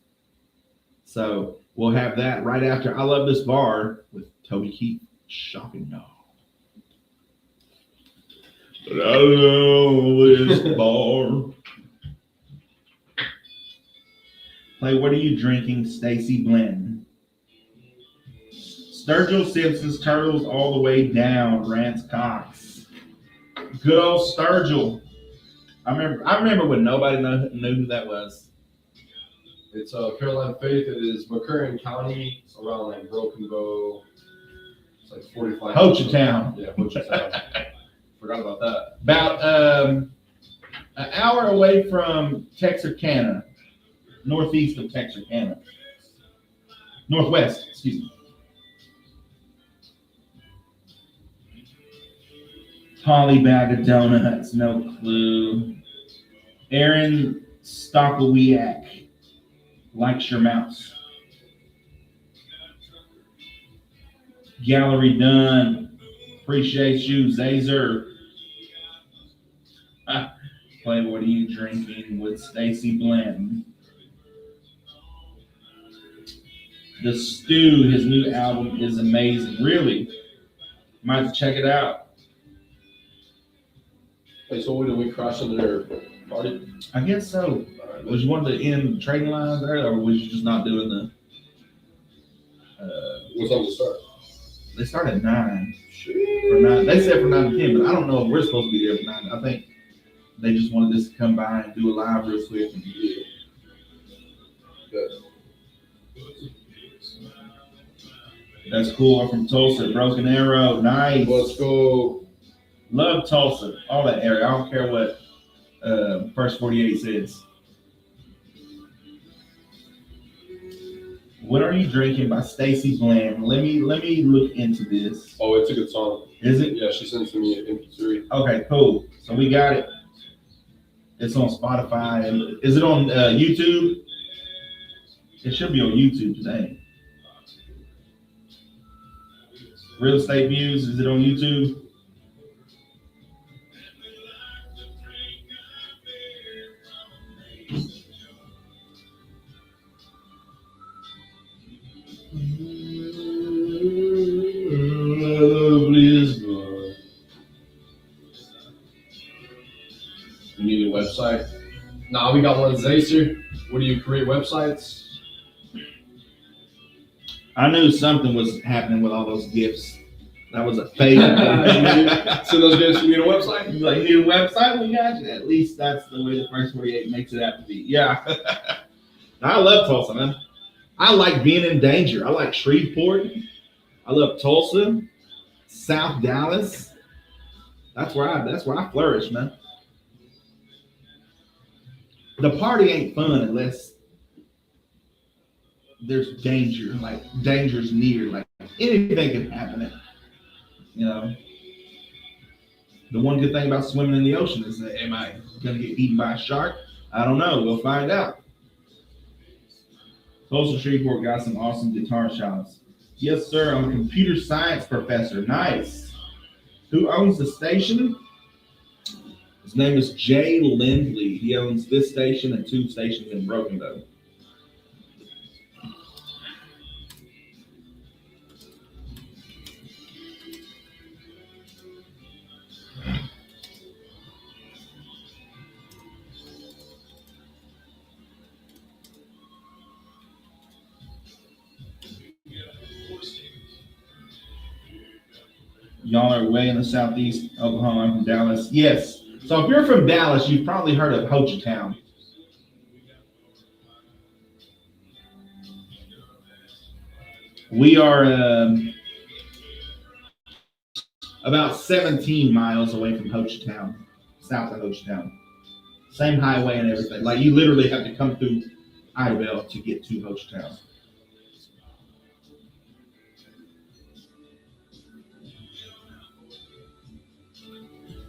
So we'll have that right after I Love This Bar with Toby Keith, Shopping Dog. But I love this bar. Play What Are You Drinking, Stacy Blanton. Sturgill Simpson's Turtles All the Way Down, Rance Cox. Good old Sturgill. I remember when nobody knew who that was. It's Caroline Faith. It is McCurran County. It's around like Broken Bow. It's like 45. Hochatown. Yeah, Hochatown. Forgot about that. About an hour away from Texarkana. Northeast of Texarkana. Northwest, excuse me. Polly Bag of Donuts, no clue. Aaron Stockowiak likes your mouse. Gallery done. Appreciate you, Zazer. Play What Are You Drinking with Stacy Blanton. The Stew, his new album is amazing. Really? Might have to check it out. Hey, so what, did we crash into their party? I guess so. Was you wanting to end trading lines there, or was you just not doing the? What time to start? They start at 9. For 9, they said from 9 to 10, but I don't know if we're supposed to be there for 9. I think they just wanted us to come by and do a live real quick. And Good. That's cool. From Tulsa, Broken Arrow, nice. Let's go. Love Tulsa, all that area. I don't care what First 48 says. What Are You Drinking by Stacy Bland. Let me look into this. Oh, it's a good song. Is it? Yeah, she sent it to me at MP3. Okay, cool. So we got it. It's on Spotify. And is it on YouTube? It should be on YouTube today. Real Estate Views, is it on YouTube? You need a website? Nah, we got one. Zacer. What do you create websites? I knew something was happening with all those gifts. That was a fake. So those guys, you need a website? You like, you need a website? We got you. At least that's the way the First 48 makes it out to be. Yeah. I love Tulsa, man. I like being in danger. I like Shreveport. I love Tulsa, South Dallas. That's where I flourish, man. The party ain't fun unless there's danger. Like danger's near. Like anything can happen. You know. The one good thing about swimming in the ocean is that, am I gonna get eaten by a shark? I don't know. We'll find out. Tulsa Shreveport got some awesome guitar shops. Yes, sir. I'm a computer science professor. Nice. Who owns the station? His name is Jay Lindley. He owns this station and 2 stations in Broken Bow. Y'all are way in the southeast Oklahoma. I'm from Dallas. Yes. So if you're from Dallas, you've probably heard of Ho Chi Town. We are about 17 miles away from Ho Chi Town, south of Ho Chi Town. Same highway and everything. Like you literally have to come through Idabel to get to Ho Chi Town.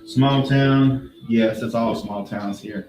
Small town, yes, it's all small towns here.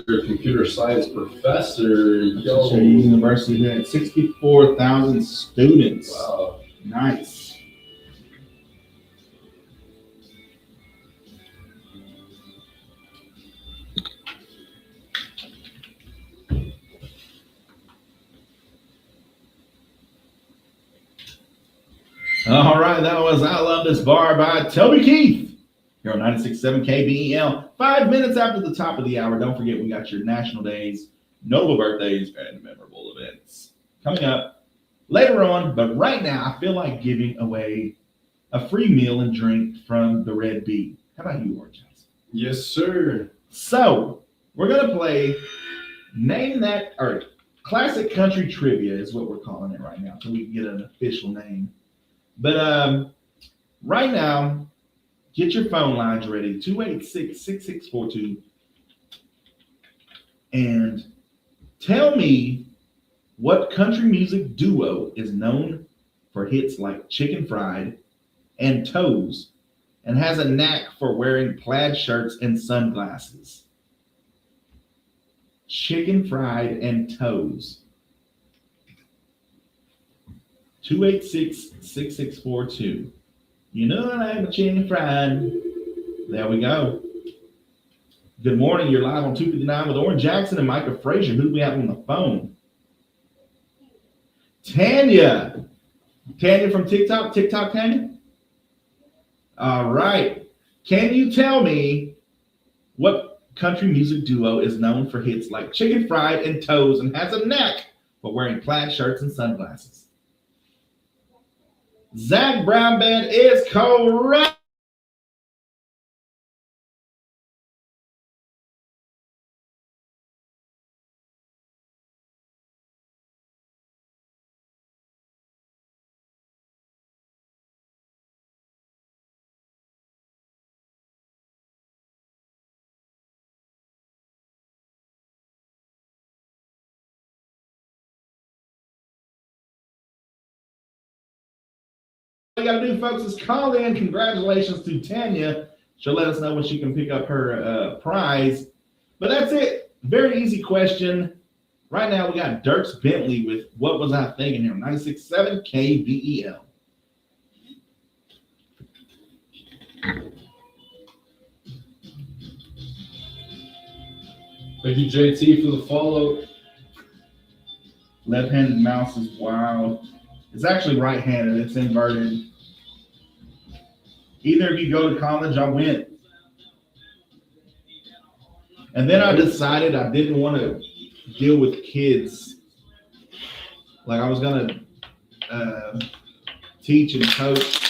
You're a computer science professor. Yo. So university had 64,000 students. Wow. Nice. All right, that was I Love This Bar by Toby Keith. Here on 96.7 KBEL. 5 minutes after the top of the hour. Don't forget, we got your national days, notable birthdays, and memorable events coming up later on. But right now, I feel like giving away a free meal and drink from the Red Bee. How about you, Oran Johnson? Yes, sir. So we're gonna play name that, or classic country trivia is what we're calling it right now, until we can get an official name. But right now, get your phone lines ready, 286-6642, and tell me what country music duo is known for hits like Chicken Fried and Toes, and has a knack for wearing plaid shirts and sunglasses. Chicken Fried and Toes. 286-6642. You know I like a chicken fried. There we go. Good morning. You're live on 259 with Oran Jackson and Micah Frazier. Who do we have on the phone? Tanya. Tanya from TikTok. TikTok, Tanya? All right. Can you tell me what country music duo is known for hits like Chicken Fried and Toes and has a knack for wearing plaid shirts and sunglasses? Zach Brown Band is correct. All you gotta do, folks, is call in. Congratulations to Tanya. She'll let us know when she can pick up her prize. But that's it. Very easy question. Right now, we got Dirks Bentley with What Was I Thinking Here? 96.7 KVEL. Thank you, JT, for the follow. Left-handed mouse is wild. It's actually right-handed. It's inverted. Either of you go to college, I went. And then I decided I didn't want to deal with kids. Like I was going to teach and coach.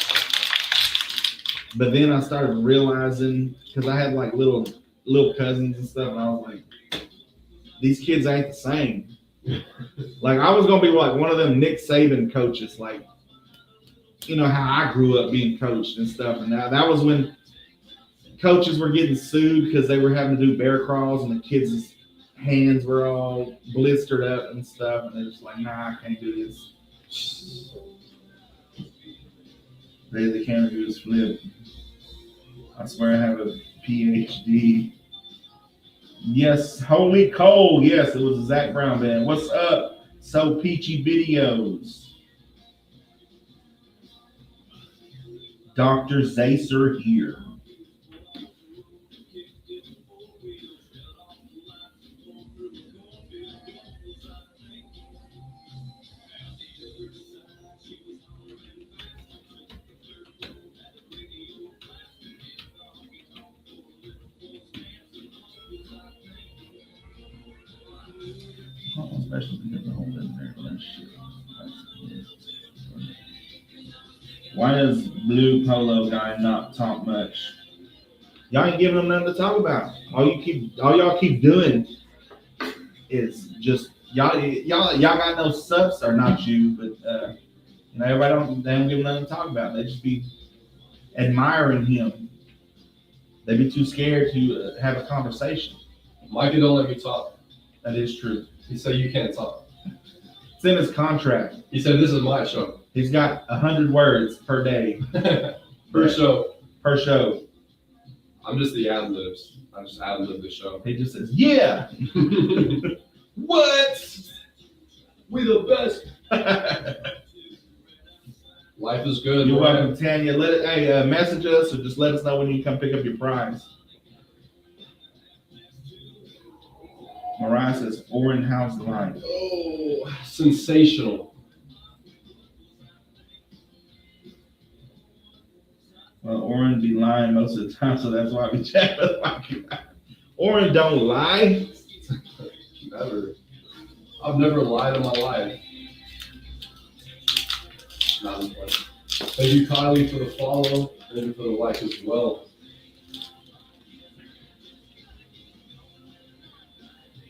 But then I started realizing, because I had like little cousins and stuff, and I was like, these kids ain't the same. Like I was gonna be like one of them Nick Saban coaches, like you know how I grew up being coached and stuff. And now that was when coaches were getting sued because they were having to do bear crawls and the kids' hands were all blistered up and stuff, and they're just like, nah, I can't do this. The camera just flipped. I swear I have a PhD. Yes, Holy Coal. Yes, it was a Zach Brown Band. What's up? So Peachy Videos. Dr. Zacer here. Why does Blue Polo guy not talk much? Y'all ain't giving him nothing to talk about. All y'all keep doing is just y'all got no subs, or not you, but you know, they don't give him nothing to talk about. They just be admiring him. They be too scared to have a conversation. Micah don't let me talk. That is true. He said you can't talk. It's in his contract. He said this is my show. He's got 100 words per day. Per show. Per show. I'm just the ad libs. I just ad lib the show. He just says, yeah. What? We the best. Life is good. You're right? welcome, Tanya. Message us or just let us know when you come pick up your prize. Mariah says, Oran, how's the line? Oh, sensational. Well, Oran be lying most of the time, so that's why we chat with Micah. Oran don't lie. Never. I've never lied in my life. Not funny. Thank you, Kylie, for the follow. Thank you for the like as well.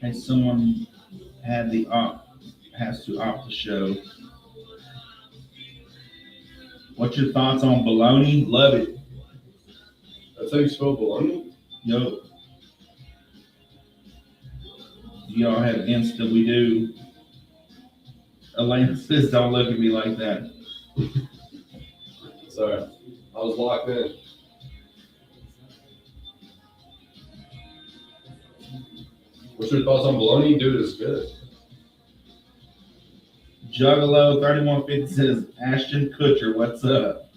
Hey, someone has to opt the show. What's your thoughts on bologna? Love it. That's how you spell bologna? Yo. Do y'all have Insta? We do. Elena says, don't look at me like that. Sorry. I was locked in. What's your thoughts on bologna? Dude, it's good. Juggalo 3150 says, Ashton Kutcher, what's up?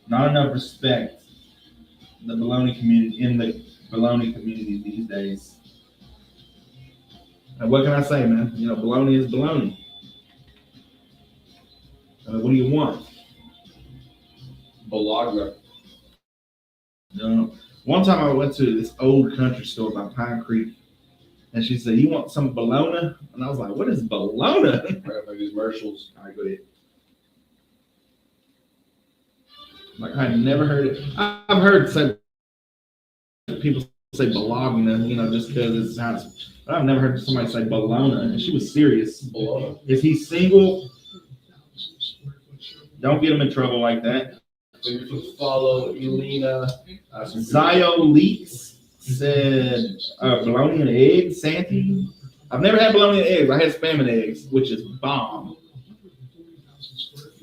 Not enough respect in the bologna community these days. And what can I say, man? You know, bologna is bologna. What do you want? Bologna. You know, one time I went to this old country store by Pine Creek, and she said, "You want some bologna?" And I was like, "What is bologna?" Right, like these commercials. All right, go ahead. Like I've never heard it. I've heard people say bologna, you know, just because it sounds. But I've never heard somebody say bologna, and she was serious. Bologna. Is he single? Don't get him in trouble like that. Maybe you can follow Elena. Zio Leaks said bologna and eggs, Santy. I've never had bologna and eggs. I had spam and eggs, which is bomb.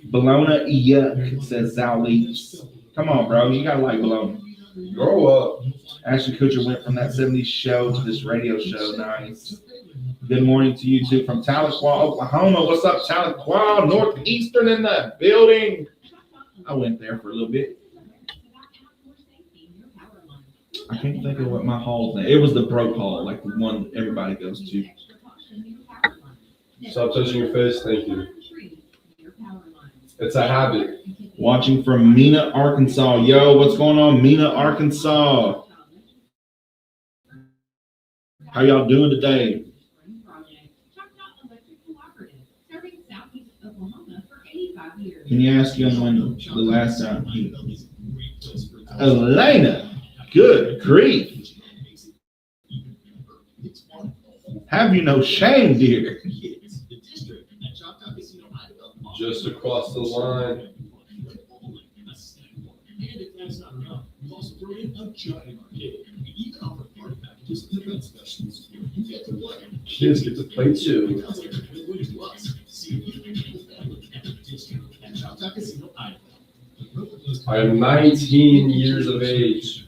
Bologna, yuck, says Zio Leaks. Come on, bro. You gotta like bologna. Grow up. Ashton Kutcher went from that 70s show to this radio show. Nice. Good morning to you two from Tahlequah, Oklahoma. What's up, Tahlequah? Northeastern in the building. I went there for a little bit. I can't think of what my hall's name. It was the broke hall, like the one everybody goes to. Stop touching your face. Thank you. It's a habit. Watching from Mena, Arkansas. Yo, what's going on, Mena, Arkansas? How y'all doing today? Can you ask him when the last time he... Elena, good grief. Have you no shame, dear? Just across the line. Kids get to play too. I am 19 years of age.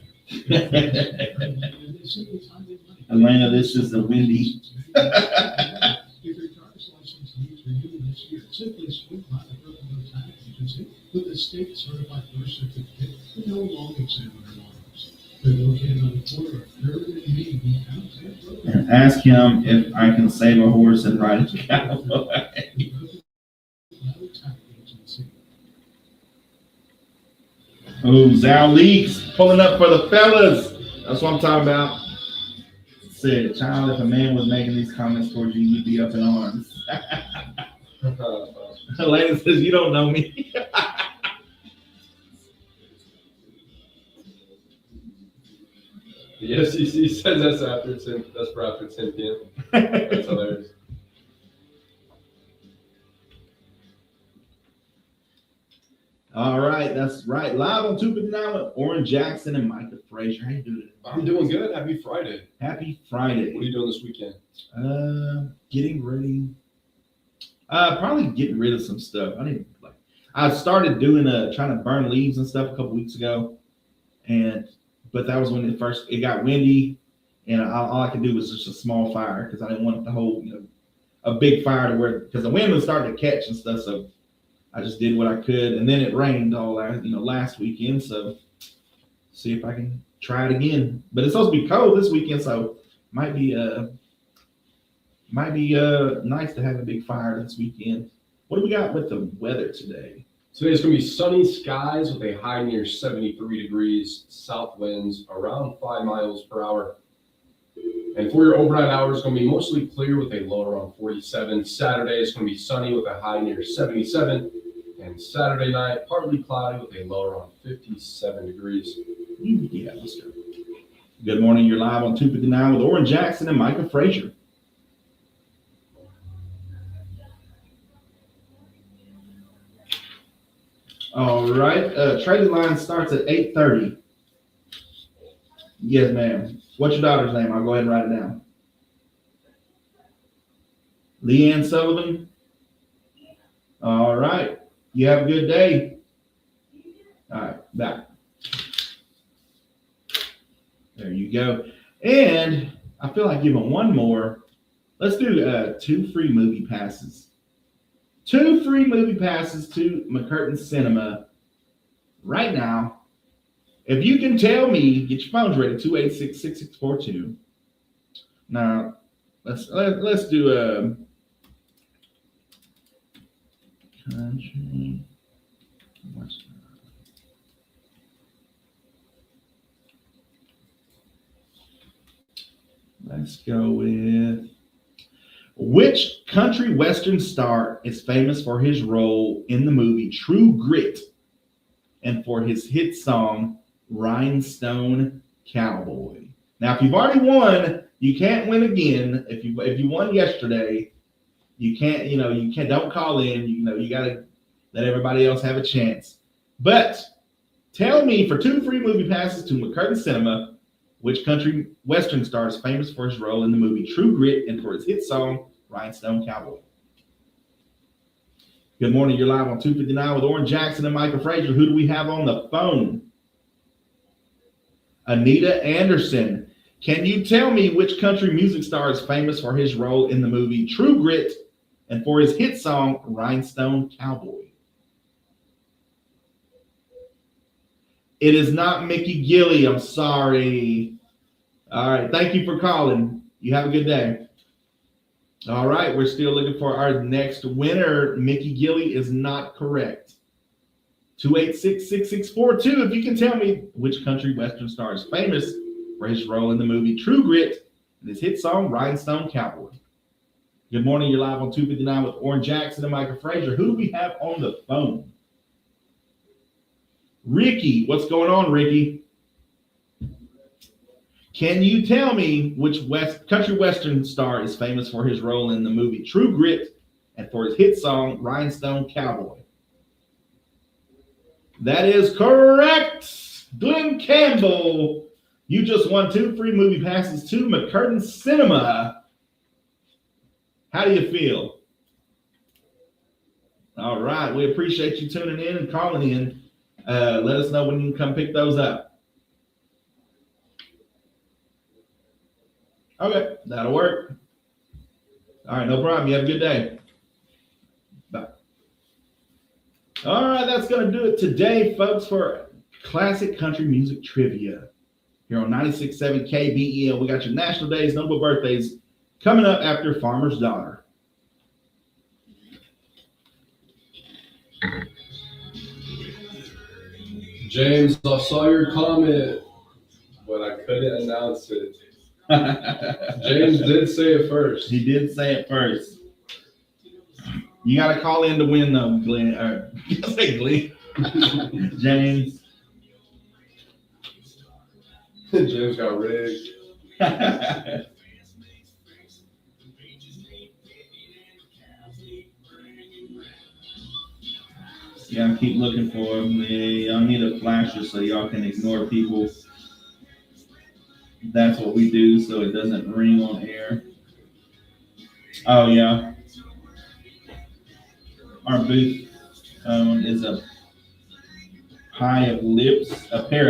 Elena, this is the windy. With a state certified birth certificate with no long examiner loans. They're located on the corner of Third and Main downtown. And ask him if I can save a horse and ride a cowboy. Oh, Zal Leaks pulling up for the fellas. That's what I'm talking about. Said, child, if a man was making these comments towards you, you'd be up in arms. Elena says, you don't know me. The SEC says that's for after 10 p.m. That's hilarious. All right, that's right. Live on 259 with Oran Jackson and Micah Frazier. How you doing? I'm doing good. Happy Friday. Happy Friday. What are you doing this weekend? Getting ready. Probably getting rid of some stuff. I started doing trying to burn leaves and stuff a couple weeks ago, but that was when it got windy, and all I could do was just a small fire because I didn't want the whole a big fire because the wind was starting to catch and stuff. So I just did what I could, and then it rained all last weekend. So see if I can try it again. But it's supposed to be cold this weekend, so might be nice to have a big fire this weekend. What do we got with the weather today? Today's going to be sunny skies with a high near 73 degrees, south winds around 5 miles per hour. And for your overnight hours, it's going to be mostly clear with a low around 47. Saturday is going to be sunny with a high near 77. And Saturday night, partly cloudy with a low around 57 degrees. Yeah, let's go. Good morning. You're live on 259 with Oran Jackson and Micah Frazier. All right. Trading line starts at 8:30. Yes, ma'am. What's your daughter's name? I'll go ahead and write it down. Leanne Sullivan. All right. You have a good day. All right. Bye. There you go. And I feel like giving one more. Let's do 2 free movie passes. 2 free movie passes to McCurtain Cinema right now. If you can tell me, get your phones ready, 286-6642. Now, let's do country. Let's go with which country western star is famous for his role in the movie True Grit and for his hit song Rhinestone Cowboy? Now, if you've already won, you can't win again. If you won yesterday, you can't. Don't call in. You got to let everybody else have a chance. But tell me, for 2 free movie passes to McCurtain Cinema, which country western star is famous for his role in the movie True Grit and for his hit song Rhinestone Cowboy? Good morning. You're live on 259 with Oran Jackson and Micah Frazier. Who do we have on the phone? Anita Anderson. Can you tell me which country music star is famous for his role in the movie True Grit and for his hit song Rhinestone Cowboy? It is not Mickey Gilley. I'm sorry. All right. Thank you for calling. You have a good day. All right. We're still looking for our next winner. Mickey Gilley is not correct. 286-6642. If you can tell me which country western star is famous for his role in the movie True Grit and his hit song Rhinestone Cowboy. Good morning. You're live on 259 with Oran Jackson and Micah Frazier. Who do we have on the phone? Ricky. What's going on, Ricky? Can you tell me which country western star is famous for his role in the movie True Grit and for his hit song Rhinestone Cowboy? That is correct. Glenn Campbell. You just won 2 free movie passes to McCurtain Cinema. How do you feel? All right. We appreciate you tuning in and calling in. Let us know when you can come pick those up. Okay, that'll work. All right, no problem. You have a good day. Bye. All right, that's going to do it today, folks, for classic country music trivia here on 96.7 KBEL. We got your national days, notable birthdays coming up after Farmer's Daughter. James, I saw your comment, but I couldn't announce it. James did say it first. He did say it first. You got to call in to win, though, Glenn. Say Glenn. James. James got rigged. Yeah, keep looking for them. Y'all need a flasher so y'all can ignore people. That's what we do so it doesn't ring on air. Oh, yeah. Our booth is a pair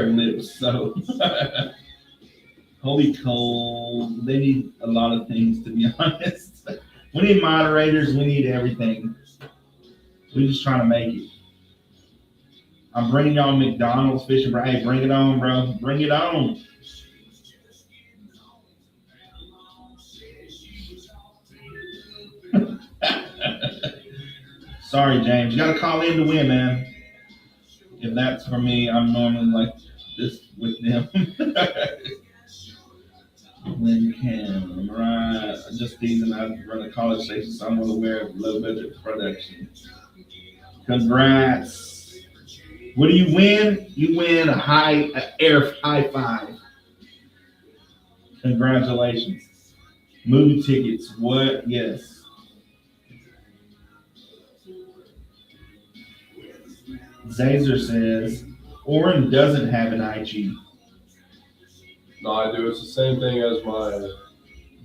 of lips. So, holy coal. They need a lot of things, to be honest. We need moderators. We need everything. We're just trying to make it. I'm bringing y'all McDonald's fish and hey, bring it on, bro. Bring it on. Sorry, James. You got to call in to win, man. If that's for me, I'm normally like this with them. When can, right? Just teasing. I run a college station, so I'm well aware of low budget production. Congrats. What do you win? You win an air high five. Congratulations. Movie tickets. What? Yes. Zazer says, Oran doesn't have an IG. No, I do. It's the same thing as my.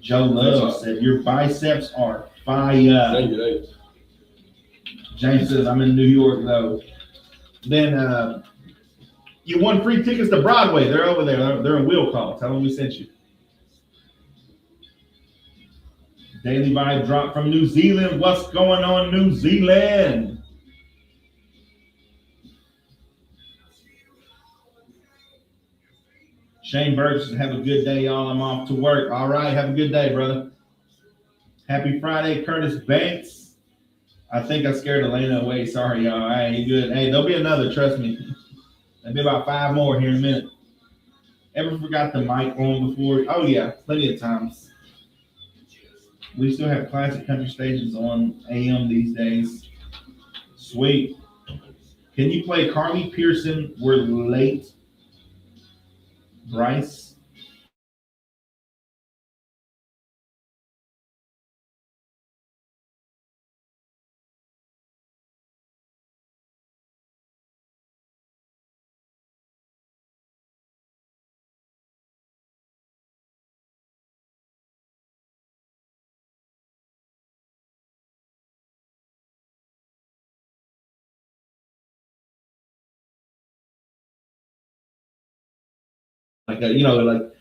Joe Love said, your biceps are fire. Thank you. James says, I'm in New York, though. Then you won free tickets to Broadway. They're over there. They're in Will Call. Tell them we sent you. Daily Vibe drop from New Zealand. What's going on, New Zealand? Shane Burks says, have a good day, y'all. I'm off to work. All right, have a good day, brother. Happy Friday, Curtis Banks. I think I scared Elena away. Sorry, y'all. All right, you good? Hey, there'll be another, trust me. There'll be about 5 more here in a minute. Ever forgot the mic on before? Oh, yeah, plenty of times. We still have classic country stations on AM these days. Sweet. Can you play Carly Pearson? We're late. Bryce? Like a, like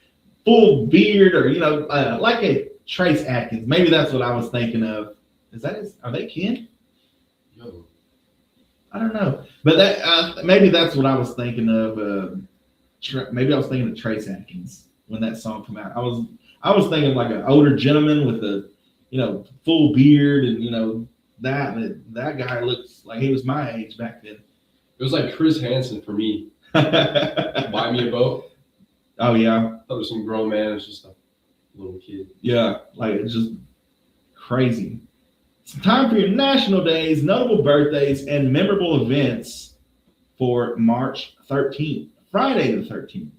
full beard, or like a Trace Atkins. Maybe that's what I was thinking of. Are they kin? No. I don't know, but that maybe that's what I was thinking of. Maybe I was thinking of Trace Atkins when that song came out. I was thinking like an older gentleman with a full beard, and that guy looks like he was my age back then. It was like Chris Hansen for me. Buy me a boat. Oh yeah. I thought it was some grown man. It's just a little kid. Yeah, like it's just crazy. It's time for your national days, notable birthdays, and memorable events for March 13th, Friday the 13th.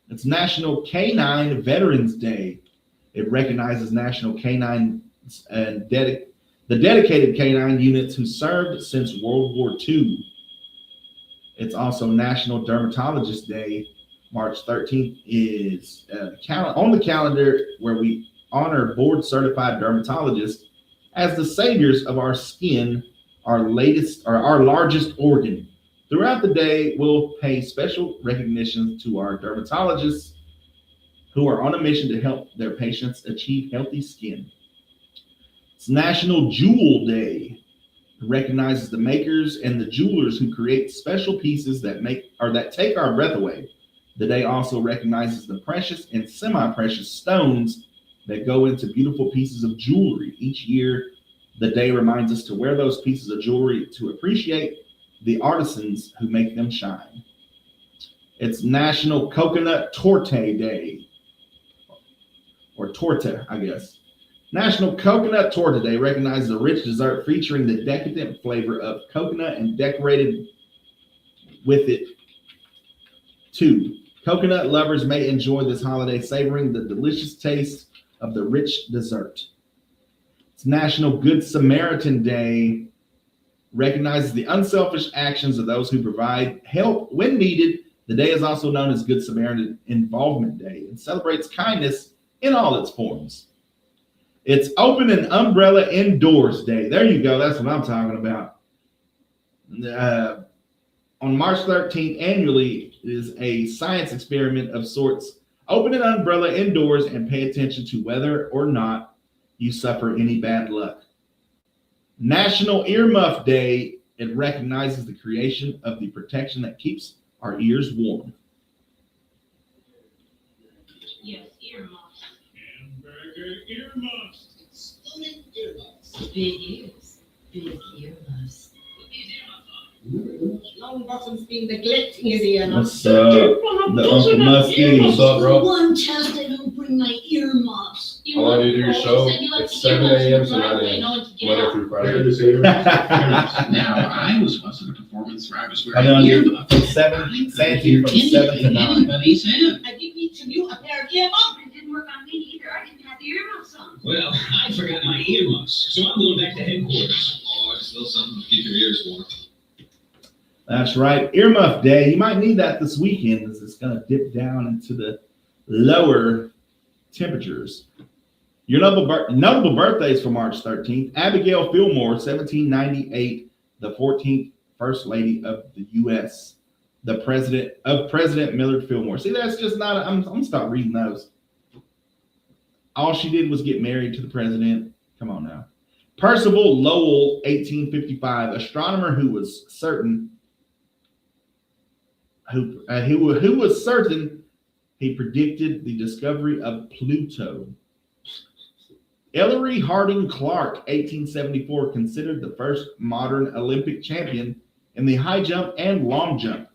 It's National Canine Veterans Day. It recognizes national canine and the dedicated canine units who served since World War II. It's also National Dermatologist Day. March 13th is on the calendar where we honor board-certified dermatologists as the saviors of our skin, our largest organ. Throughout the day, we'll pay special recognition to our dermatologists who are on a mission to help their patients achieve healthy skin. It's National Jewel Day. It recognizes the makers and the jewelers who create special pieces that take our breath away. The day also recognizes the precious and semi-precious stones that go into beautiful pieces of jewelry. Each year, the day reminds us to wear those pieces of jewelry to appreciate the artisans who make them shine. It's National Coconut Torte Day, or torta, I guess. National Coconut Torta Day recognizes a rich dessert featuring the decadent flavor of coconut and decorated with it too. Coconut lovers may enjoy this holiday savoring the delicious taste of the rich dessert. It's National Good Samaritan Day. Recognizes the unselfish actions of those who provide help when needed. The day is also known as Good Samaritan Involvement Day and celebrates kindness in all its forms. It's Open an Umbrella Indoors Day. There you go. That's what I'm talking about. On March 13th, annually, is a science experiment of sorts. Open an umbrella indoors and pay attention to whether or not you suffer any bad luck. National Earmuff Day. It recognizes the creation of the protection that keeps our ears warm. Yes, earmuffs. Hamburger earmuffs. Exploding earmuffs. Big ears. Big earmuffs. Long bottoms being the glit area. What's up? The Uncle Muskie. What's up, bro? One chance I don't bring my earmuffs. How long do you do your show? It's 7 a.m. to 9 a.m. Monday through Friday. Now, I was once in a performance where I was I wearing know, earmuffs. from 7, Santy from 7 to 9. Anybody's in. I give each of you a pair of earmuffs. It didn't work on me either. I didn't have the earmuffs on. Well, I forgot my earmuffs, so I'm going back to headquarters. Oh, I still something to keep your ears warm. That's right. Earmuff Day. You might need that this weekend as it's going to dip down into the lower temperatures. Your notable birthdays for March 13th. Abigail Fillmore, 1798, the 14th First Lady of the U.S., the President Millard Fillmore. See, that's just not, I'm going to stop reading those. All she did was get married to the president. Come on now. Percival Lowell, 1855, astronomer who was certain he predicted the discovery of Pluto. Ellery Harding Clark, 1874, considered the first modern Olympic champion in the high jump and long jump.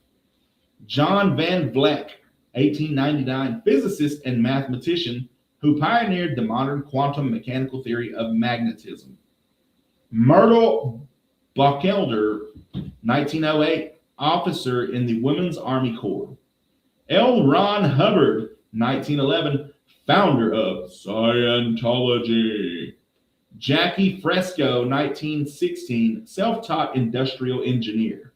John Van Vleck, 1899, physicist and mathematician who pioneered the modern quantum mechanical theory of magnetism. Myrtle Buckelder, 1908, officer in the Women's Army Corps. L. Ron Hubbard, 1911, founder of Scientology. Jackie Fresco, 1916, self-taught industrial engineer.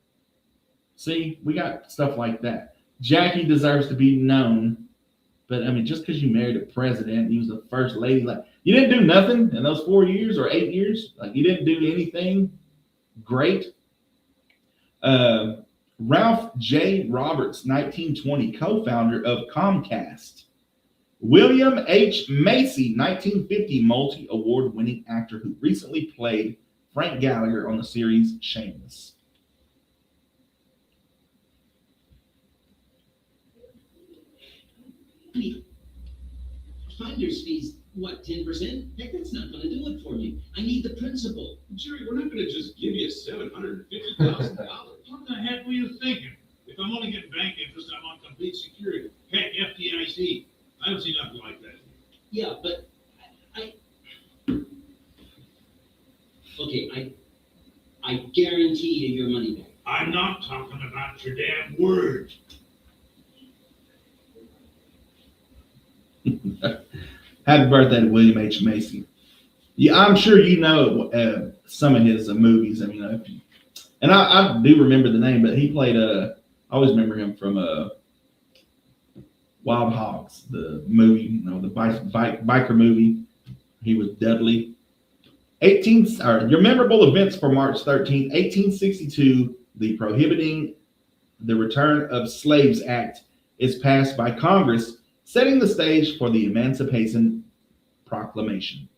See, we got stuff like that. Jackie deserves to be known, but I mean, just because you married a president, you was the first lady, like you didn't do nothing in those 4 years or 8 years, like you didn't do anything great. Ralph J. Roberts, 1920, co-founder of Comcast. William H. Macy, 1950, multi-award winning actor who recently played Frank Gallagher on the series Shameless. Finder's fees, what, 10%? Heck, that's not going to do it for me. I need the principal. Jerry, we're not going to just give you $750,000. What the heck were you thinking? If I'm only getting bank interest, I'm on complete security. Heck, FDIC. I don't see nothing like that. Yeah, but I guarantee you your money back. I'm not talking about your damn word. Happy birthday to William H. Macy. Yeah, I'm sure you know some of his movies. I mean, and I do remember the name, but he played I always remember him from Wild Hogs, the movie, you know, the biker movie. He was Dudley. Your memorable events for March 13th, 1862, the Prohibiting the Return of Slaves Act is passed by Congress, setting the stage for the Emancipation Proclamation.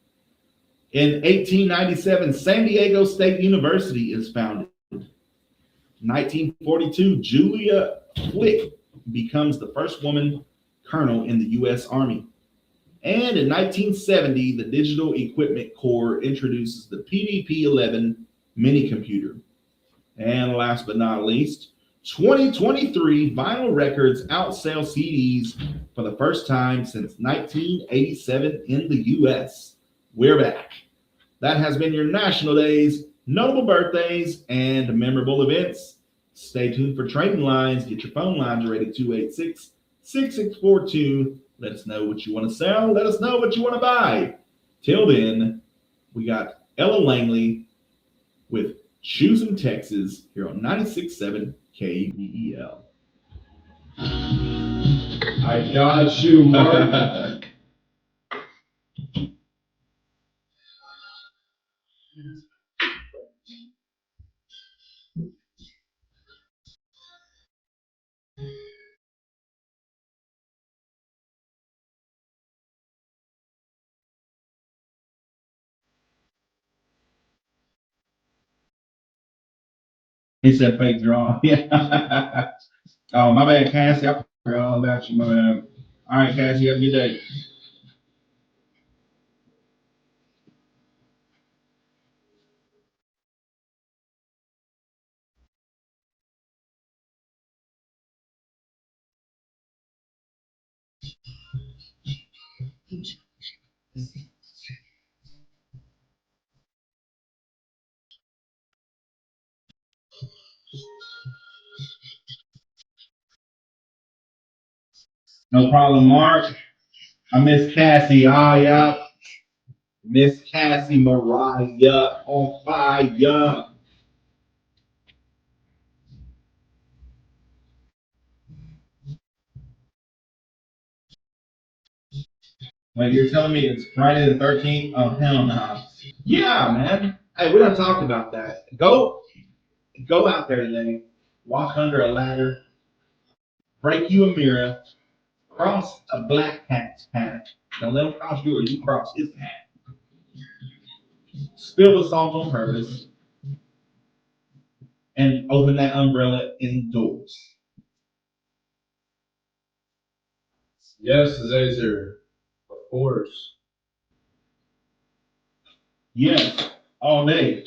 In 1897, San Diego State University is founded. 1942, Julia Flick becomes the first woman colonel in the U.S. Army. And in 1970, the Digital Equipment Corps introduces the PDP-11 mini-computer. And last but not least, 2023, vinyl records outsell CDs for the first time since 1987 in the U.S. We're back. That has been your National Days, notable birthdays, and memorable events. Stay tuned for trading lines. Get your phone lines ready, 286-6642. Let us know what you want to sell. Let us know what you want to buy. Till then, we got Ella Langley with Choosing Texas here on 96.7 KBEL. I got you, Mark. He said fake draw. Yeah. Oh, my bad, Cassie. I forgot all about you, my bad. All right, Cassie, have a good day. No problem, Mark. I miss Cassie. Oh, yeah. Miss Cassie Mariah on fire. Wait, you're telling me it's Friday the 13th? Oh, hell no. Yeah, man. Hey, we done talked about that. Go out there today. Walk under a ladder. Break you a mirror. Cross a black cat's path. Don't let him cross yours. You cross his path. Spill the salt on purpose. And open that umbrella indoors. Yes, Zazer. Of course. Yes, all day.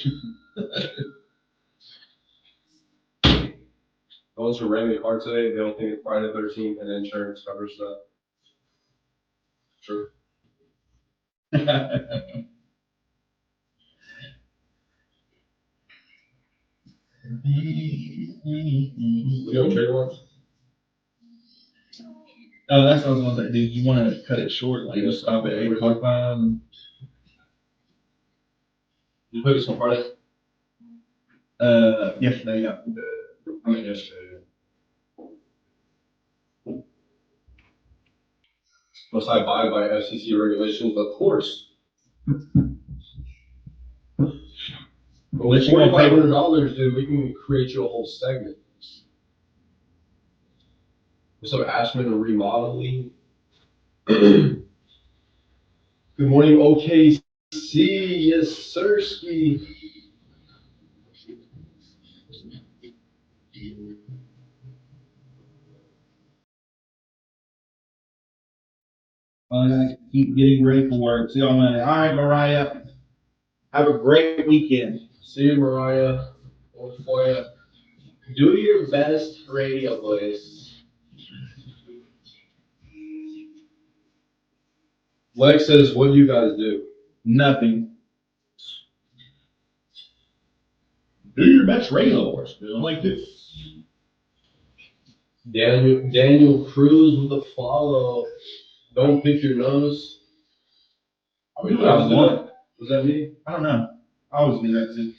Those who ran me hard today, they don't think it's Friday the 13th and insurance covers that. True. We don't trade once? Oh, that's what I was going to say. Dude, you want to cut it short? Like, just stop at 8:45? You put this on Friday? Yesterday, yeah. I mean, yesterday. Must I abide by FCC regulations? Of course. But with Unless you want to pay $4,500, dude, we can create you a whole segment. What's up, Ashman and remodeling? Good morning, OKC. Yes, sirski. I'm gonna keep getting ready for work. See you on Monday. All right, Mariah. Have a great weekend. See you, Mariah. Do your best radio voice. Lex says, what do you guys do? Nothing. Do your best radio voice, Bill. Like this. Daniel Cruz with the follow. Don't pick your nose. I do what I want. Was that me? I don't know. I always do that too.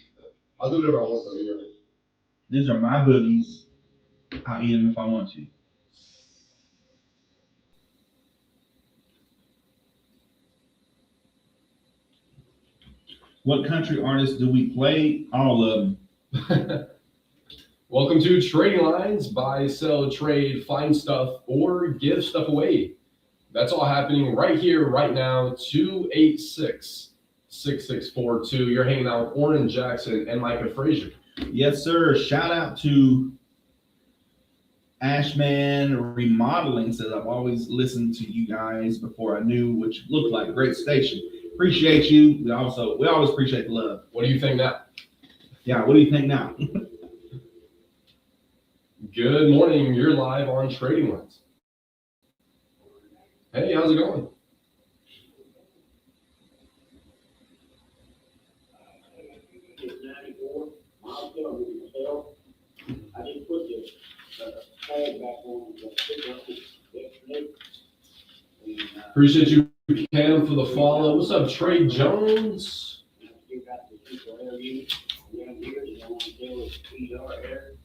I'll do whatever I want from you. These are my boogies. I'll eat them if I want to. What country artists do we play? All of them. Welcome to Trading Lines. Buy, sell, trade, find stuff, or give stuff away. That's all happening right here, right now. 286-6642. You're hanging out with Oran Jackson and Micah Frazier. Yes, sir. Shout out to Ashman Remodeling. Says I've always listened to you guys before I knew, which looked like a great station. Appreciate you. We always appreciate the love. What do you think now? Yeah, what do you think now? Good morning. You're live on Trading Lines. Hey, how's it going? I didn't put the tag back on the pickup yesterday. Appreciate you, Cam, for the follow. What's up, Trey Jones? You got the people air unit around here, you don't want to deal with PR air.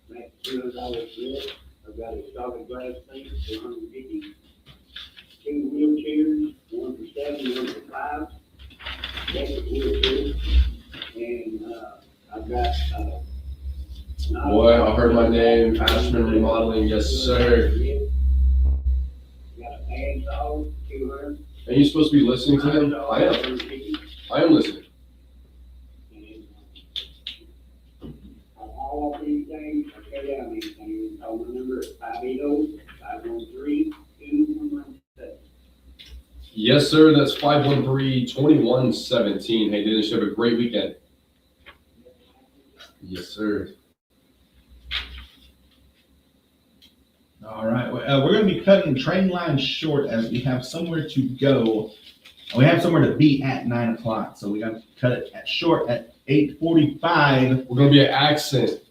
Make $200 bill. I've got a solid glass thing for 150. 2 wheelchairs, one for 7, one for 5. Electric wheelchairs. And I've got Boy, I heard my name, Ashman Remodeling. Yes, sir. Got a bandsaw, 200. Are you supposed to be listening to him? I am. 150. I am listening. All of these things, I tell you how many things, call my number is 580-513-2117. Yes, sir. That's 513-2117. Hey, Dennis, you have a great weekend. Yes, sir. All right. Well, we're going to be cutting train lines short as we have somewhere to go. We have somewhere to be at 9 o'clock, so we got to cut it short at 8:45. We're going to be at Accent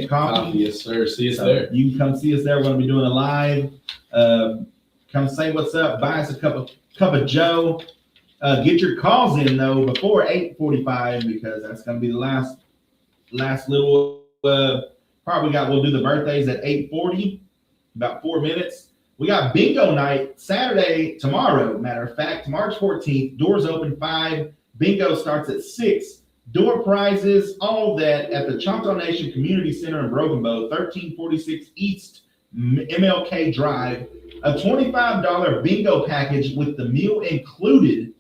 Coffee. Yes, sir. See us So there. you can come see us there. We're going to be doing a live. Come say what's up. Buy us a cup of Joe. Get your calls in though before 8:45 because that's going to be the last little part we got. We'll do the birthdays at 8:40, about 4 minutes. We got bingo night Saturday, tomorrow. Matter of fact, March 14th. Doors open 5. Bingo starts at 6. Door prizes, all that at the Choctaw Nation Community Center in Broken Bow, 1346 East MLK Drive. A $25 bingo package with the meal included.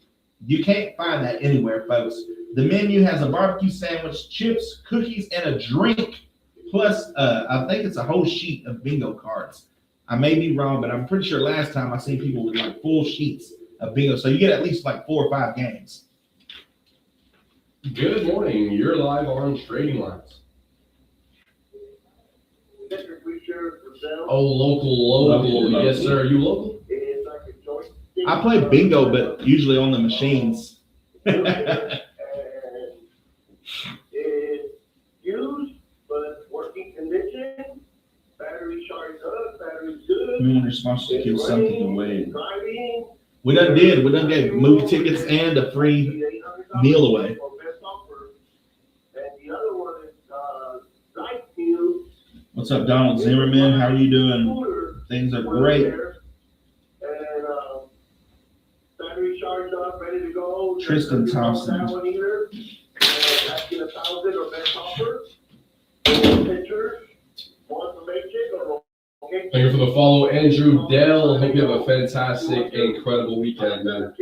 You can't find that anywhere, folks. The menu has a barbecue sandwich, chips, cookies, and a drink. Plus, I think it's a whole sheet of bingo cards. I may be wrong, but I'm pretty sure last time I seen people with like full sheets of bingo. So you get at least like 4 or 5 games. Good morning. You're live on Trading Lines. Mr. Frazier, yourself, Oh, local. Local. Yes, sir. You local? is like a joint. I play bingo, but usually on the machines. And it's used, but working condition, battery charged up, battery's good. You're supposed to give something away. Driving. We done gave movie tickets and a free meal away. And the other one is, Light View. What's up, Donald Zimmerman? How are you doing? Cooler Things are great. there. And, battery charged up, ready to go. Tristan Thompson. That one either. Asking 1,000 or best offer. Picture, more information or. Okay. Thank you for the follow, Andrew Dell. Hope you have a fantastic, incredible weekend, man.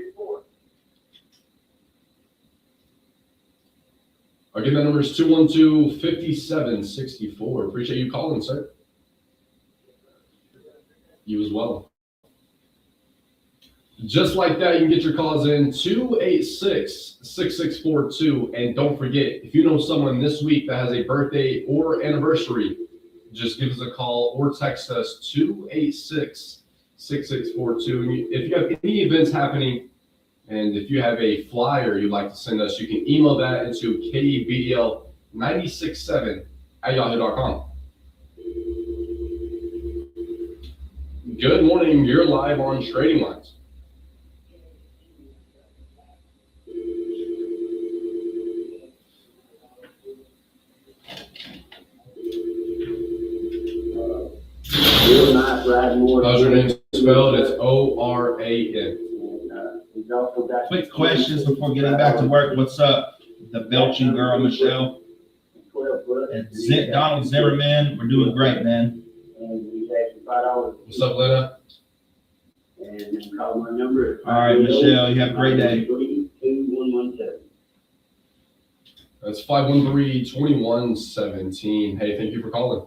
Again, that number is 212-5764. Appreciate you calling, sir. You as well. Just like that, you can get your calls in 286-6642. And don't forget, if you know someone this week that has a birthday or anniversary, just give us a call or text us 286-6642. And if you have any events happening, and if you have a flyer you'd like to send us, you can email that into KBL967@yahoo.com. Good morning. You're live on Trading Lines. Real nice riding more. How's your name spelled? It's Oran. He's also got. Quick questions before getting back to work. What's up? The belching girl, Michelle. 12 foot. And Donald Zimmerman. We're doing great, man. And he's asking $5. What's up, Lena? And then call my number. All right, Michelle, you have a great day. 2117. That's 513-2117. Hey, thank you for calling.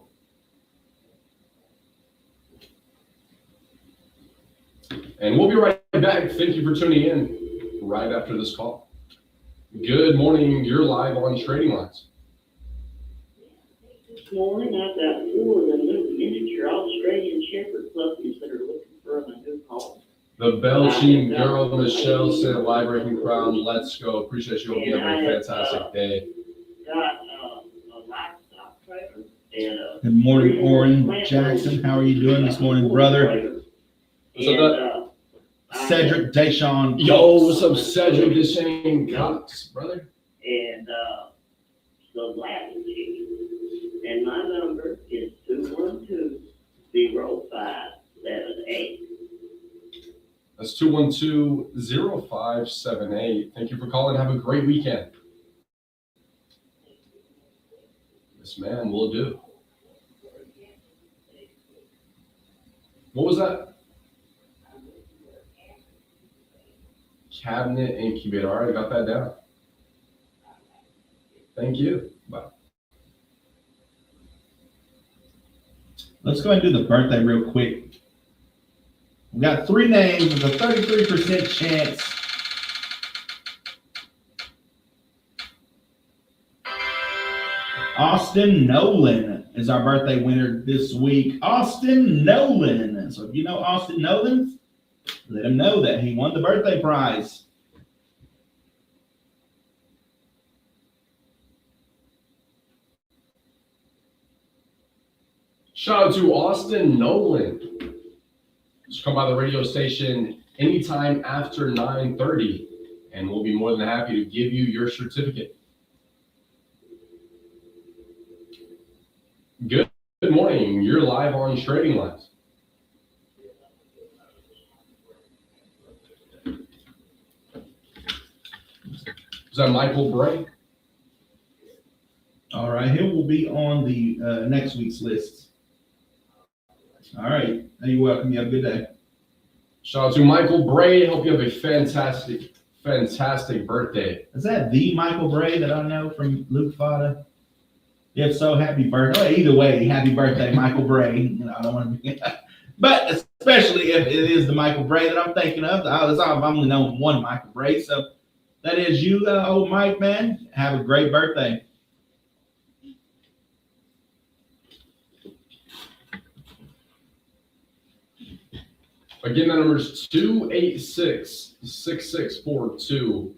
And we'll be right back. Thank you for tuning in right after this call. Good morning. You're live on Trading Lines. This morning, I've got 4 of them little miniature Australian Shepherd puppies that are looking for a new home. The Belching girl, Michelle, said, live breaking crown. Let's go. Appreciate you. Hope you have a fantastic day. Got a livestock trailer and a. Good morning, Oran Jackson. How are you doing this morning, brother? What's up, bud? Cedric Deshawn. Yo, what's up, Cedric Deshawn Cox, brother? And, some latitude. And my number is 212-0578. That's 212-0578. Thank you for calling. Have a great weekend. Yes, ma'am, will do. What was that? Cabinet incubator. All right, I got that down. Thank you. Bye. Let's go ahead and do the birthday real quick. We got 3 names with a 33% chance. Austin Nolan is our birthday winner this week. Austin Nolan. So if you know Austin Nolan, let him know that he won the birthday prize. Shout out to Austin Nolan. Just come by the radio station anytime after 9:30, and we'll be more than happy to give you your certificate. Good morning. You're live on Trading Lines. Is that Michael Bray? All right, he will be on the next week's list. All right, you're welcome. You have a good day. Shout out to Michael Bray. Hope you have a fantastic birthday. Is that the Michael Bray that I know from Luke Fada? If so, happy birthday. Either way, happy birthday, Michael Bray. You know, I don't want to be, but especially if it is the Michael Bray that I'm thinking of. I've only known one Michael Bray, so that is you, old Mike, man. Have a great birthday. Again, that number is 286-6642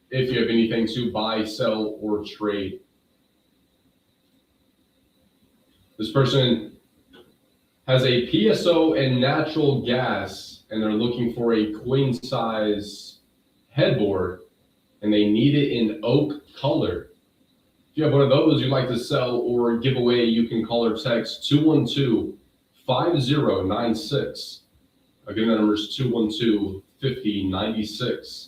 if you have anything to buy, sell, or trade. This person has a PSO and natural gas, and they're looking for a queen size headboard, and they need it in oak color. If you have one of those you'd like to sell or give away, you can call or text 212-5096. Again, the number is 212-5096.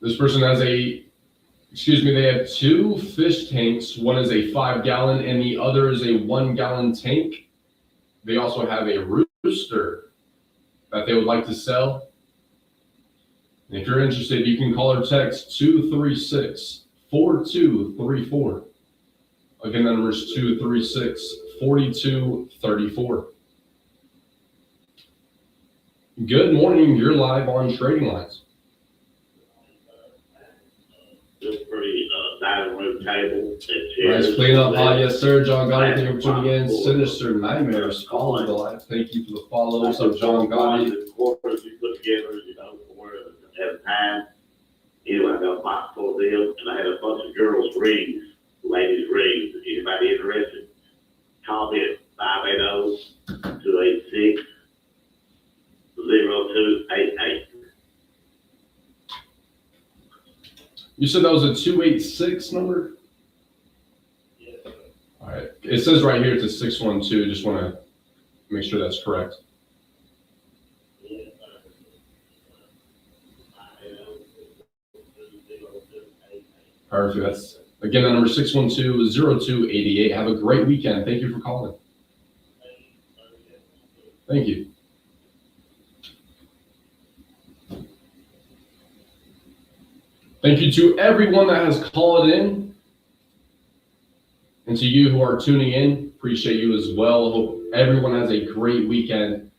This person has they have two fish tanks. One is a 5-gallon and the other is a 1-gallon tank. They also have a rooster that they would like to sell. And if you're interested, you can call or text 236-4234. Again, the number is 236-4234. Good morning. You're live on Trading Lines. Just pretty, dining room table. Nice cleanup. Yes, sir. John Gotti, thank you for tuning in. Sinister Nightmares following the live. Thank you for the follow. What's up, John Gotti? The quarters you put together, for at a time. Anyway, I got a box full of them, and I had a bunch of girls' rings, ladies' rings. Anybody interested? Call me at 580-286-0288. You said that was a 286 number? Yeah. All right. It says right here it's a 612. Just want to make sure that's correct. Perfect. That's again the number 612-0288. Have a great weekend. Thank you for calling. Thank you. Thank you to everyone that has called in. And to you who are tuning in, appreciate you as well. Hope everyone has a great weekend.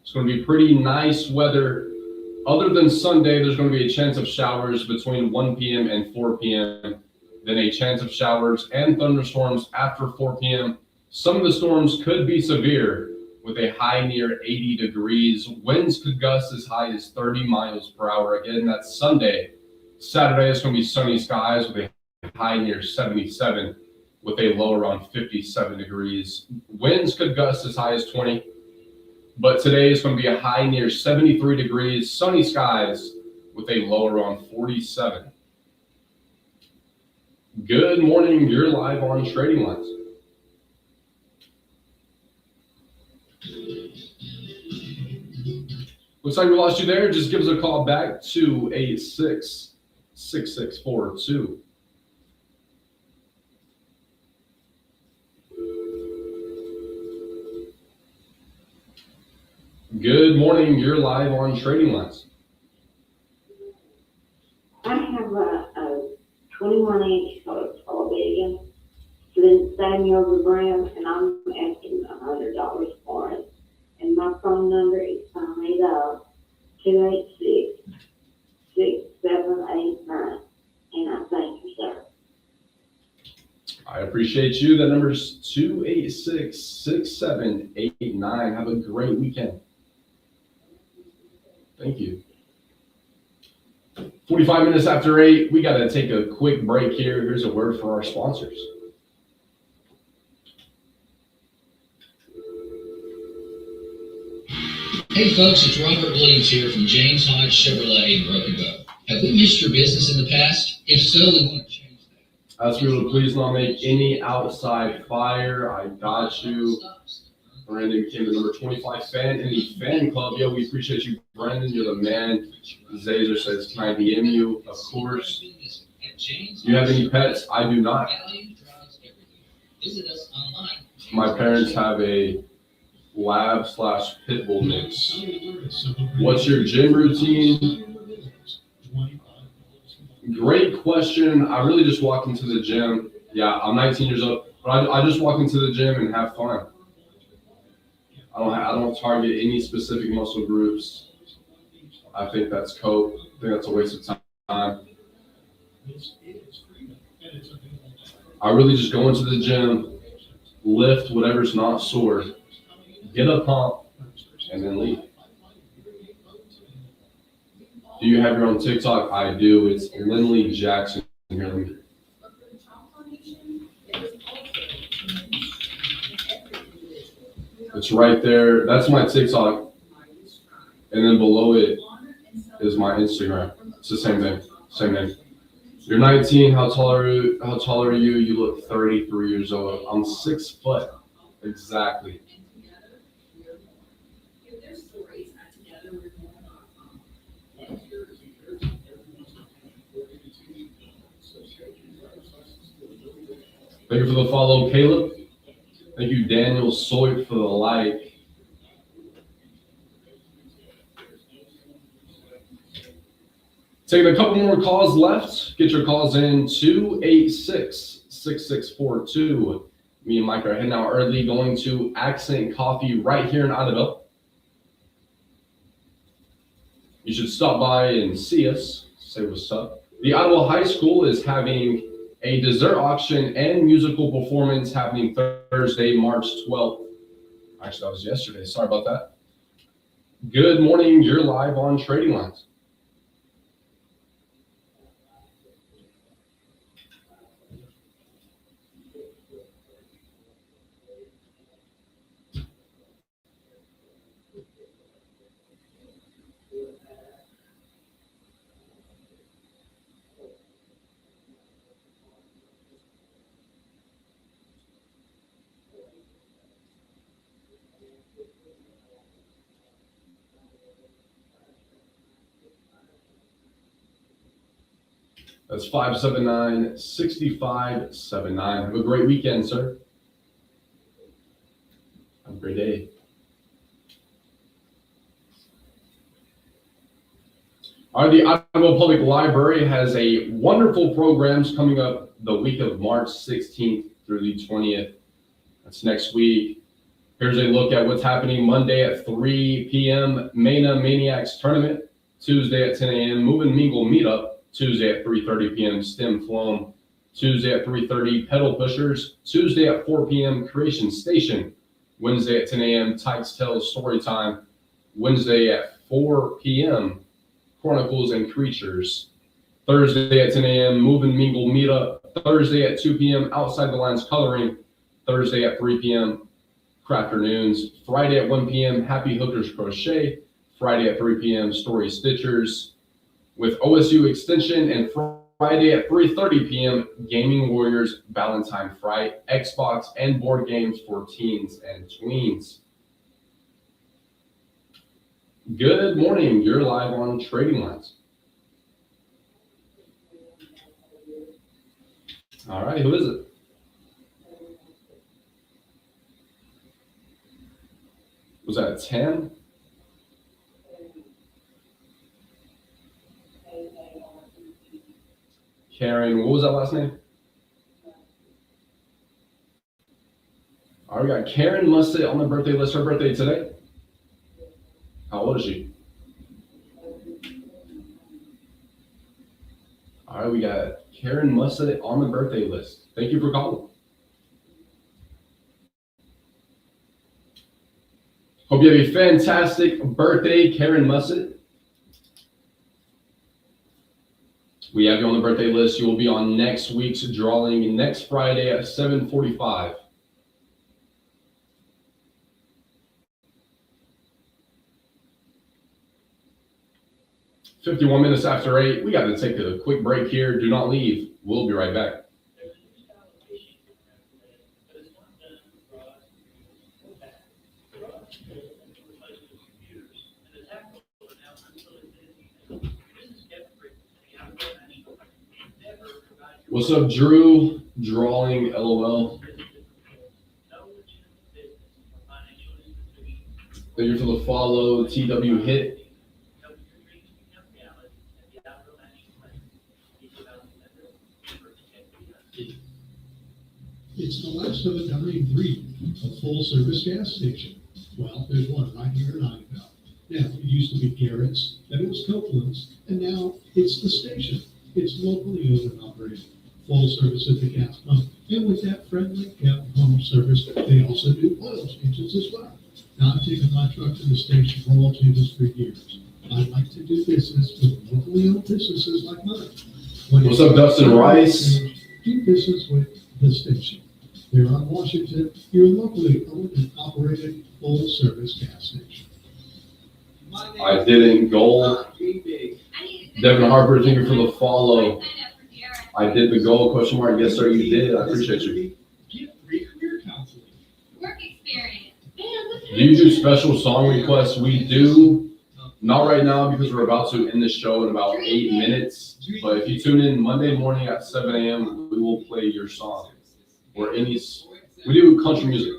It's going to be pretty nice weather. Other than Sunday, there's going to be a chance of showers between 1 p.m. and 4 p.m. Then a chance of showers and thunderstorms after 4 p.m. Some of the storms could be severe with a high near 80 degrees. Winds could gust as high as 30 miles per hour. Again, that's Sunday. Saturday is going to be sunny skies with a high near 77 with a low around 57 degrees. Winds could gust as high as 20. But today is going to be a high near 73 degrees, sunny skies with a low around 47. Good morning. You're live on Trading Lines. Looks like we lost you there. Just give us a call back, 286-6642. Good morning. You're live on Trading Lines. I have a 21-inch television, Samuel Brown, and I'm asking $100 for it. And my phone number is 580-286-6789. And I thank you, sir. I appreciate you. That number is 286-6789. Have a great weekend. Thank you. 45 minutes after 8, we got to take a quick break here. Here's a word for our sponsors. Hey folks, it's Robert Williams here from James Hodge Chevrolet in Broken Bow. Have we missed your business in the past? If so, we want to change that. Ask people to please not make any outside fire. I got you. Brandon became the number 25 fan in the fan club. Yo, we appreciate you, Brandon. You're the man. Zazer says, can I DM you? Of course. Do you have any pets? I do not. Visit us online. My parents have a lab/pit bull mix. What's your gym routine? Great question. I really just walk into the gym. Yeah, I'm 19 years old, but I just walk into the gym and have fun. I don't target any specific muscle groups. I think that's cope. I think that's a waste of time. I really just go into the gym, lift whatever's not sore, get a pump, and then leave. Do you have your own TikTok? I do. It's Lindley Jackson. Here, it's right there. That's my TikTok. And then below it is my Instagram. It's the same thing. Same name. You're 19. How tall are you? You look 33 years old. I'm 6 foot. Exactly. Thank you for the follow, Caleb. Thank you, Daniel Sawyer, for the like. Taking a couple more calls left. Get your calls in 286-6642. Me and Micah are heading out early, going to Accent Coffee right here in Idabel. You should stop by and see us. Say what's up. The Ottawa High School is having a dessert auction and musical performance happening Thursday, March 12th. Actually, that was yesterday. Sorry about that. Good morning. You're live on Trading Lines. That's 579-6579. Have a great weekend, sir. Have a great day. All right, the Idaho Public Library has a wonderful programs coming up the week of March 16th through the 20th. That's next week. Here's a look at what's happening Monday at 3 p.m. Mena Maniacs Tournament. Tuesday at 10 a.m. Move and Mingle Meetup. Tuesday at 3:30 p.m. STEM Floam. Tuesday at 3:30 Pedal Pushers. Tuesday at 4 p.m. Creation Station. Wednesday at 10 a.m. Tykes Tales Story Time. Wednesday at 4 p.m. Chronicles and Creatures. Thursday at 10 a.m. Move and Mingle Meetup. Thursday at 2 p.m. Outside the Lines Coloring. Thursday at 3 p.m. Crafternoons. Friday at 1 p.m. Happy Hookers Crochet. Friday at 3 p.m. Story Stitchers. With OSU Extension, and Friday at 3:30 p.m. Gaming Warriors Valentine Fright, Xbox and board games for teens and tweens. Good morning. You're live on Trading Lines. All right, who is it? Was that a 10? Karen, what was that last name? All right, we got Karen Musset on the birthday list. Her birthday today. How old is she? All right, we got Karen Musset on the birthday list. Thank you for calling. Hope you have a fantastic birthday, Karen Musset. We have you on the birthday list. You will be on next week's drawing next Friday at 7:45. "51 minutes after 8. We got to take a quick break here. Do not leave. We'll be right back. What's up, Drew? Drawing, LOL. Thank you for the follow, TW Hit. It's the last of a dying breed, a full-service gas station. Well, there's one right here in Idaho. Now, it used to be Garrett's, then it was Copeland's, and now it's the station. It's locally owned and operated, full service at the gas pump, and with that friendly kept home service, they also do oil changes as well. Now, I've taken my truck to the station for oil changes for years. I'd like to do business with locally owned businesses like mine. What's up, Dustin Rice? Do business with the station. Here on Washington, your locally owned and operated full-service gas station. I didn't goal. Devin Harper, thank you for the follow. I did the goal, question mark. Yes, sir, you did. I appreciate you. Get free career counseling. Work experience. Do you do special song requests? We do. Not right now because we're about to end the show in about 8 minutes. But if you tune in Monday morning at 7 a.m., we will play your song. Or any, we do country music.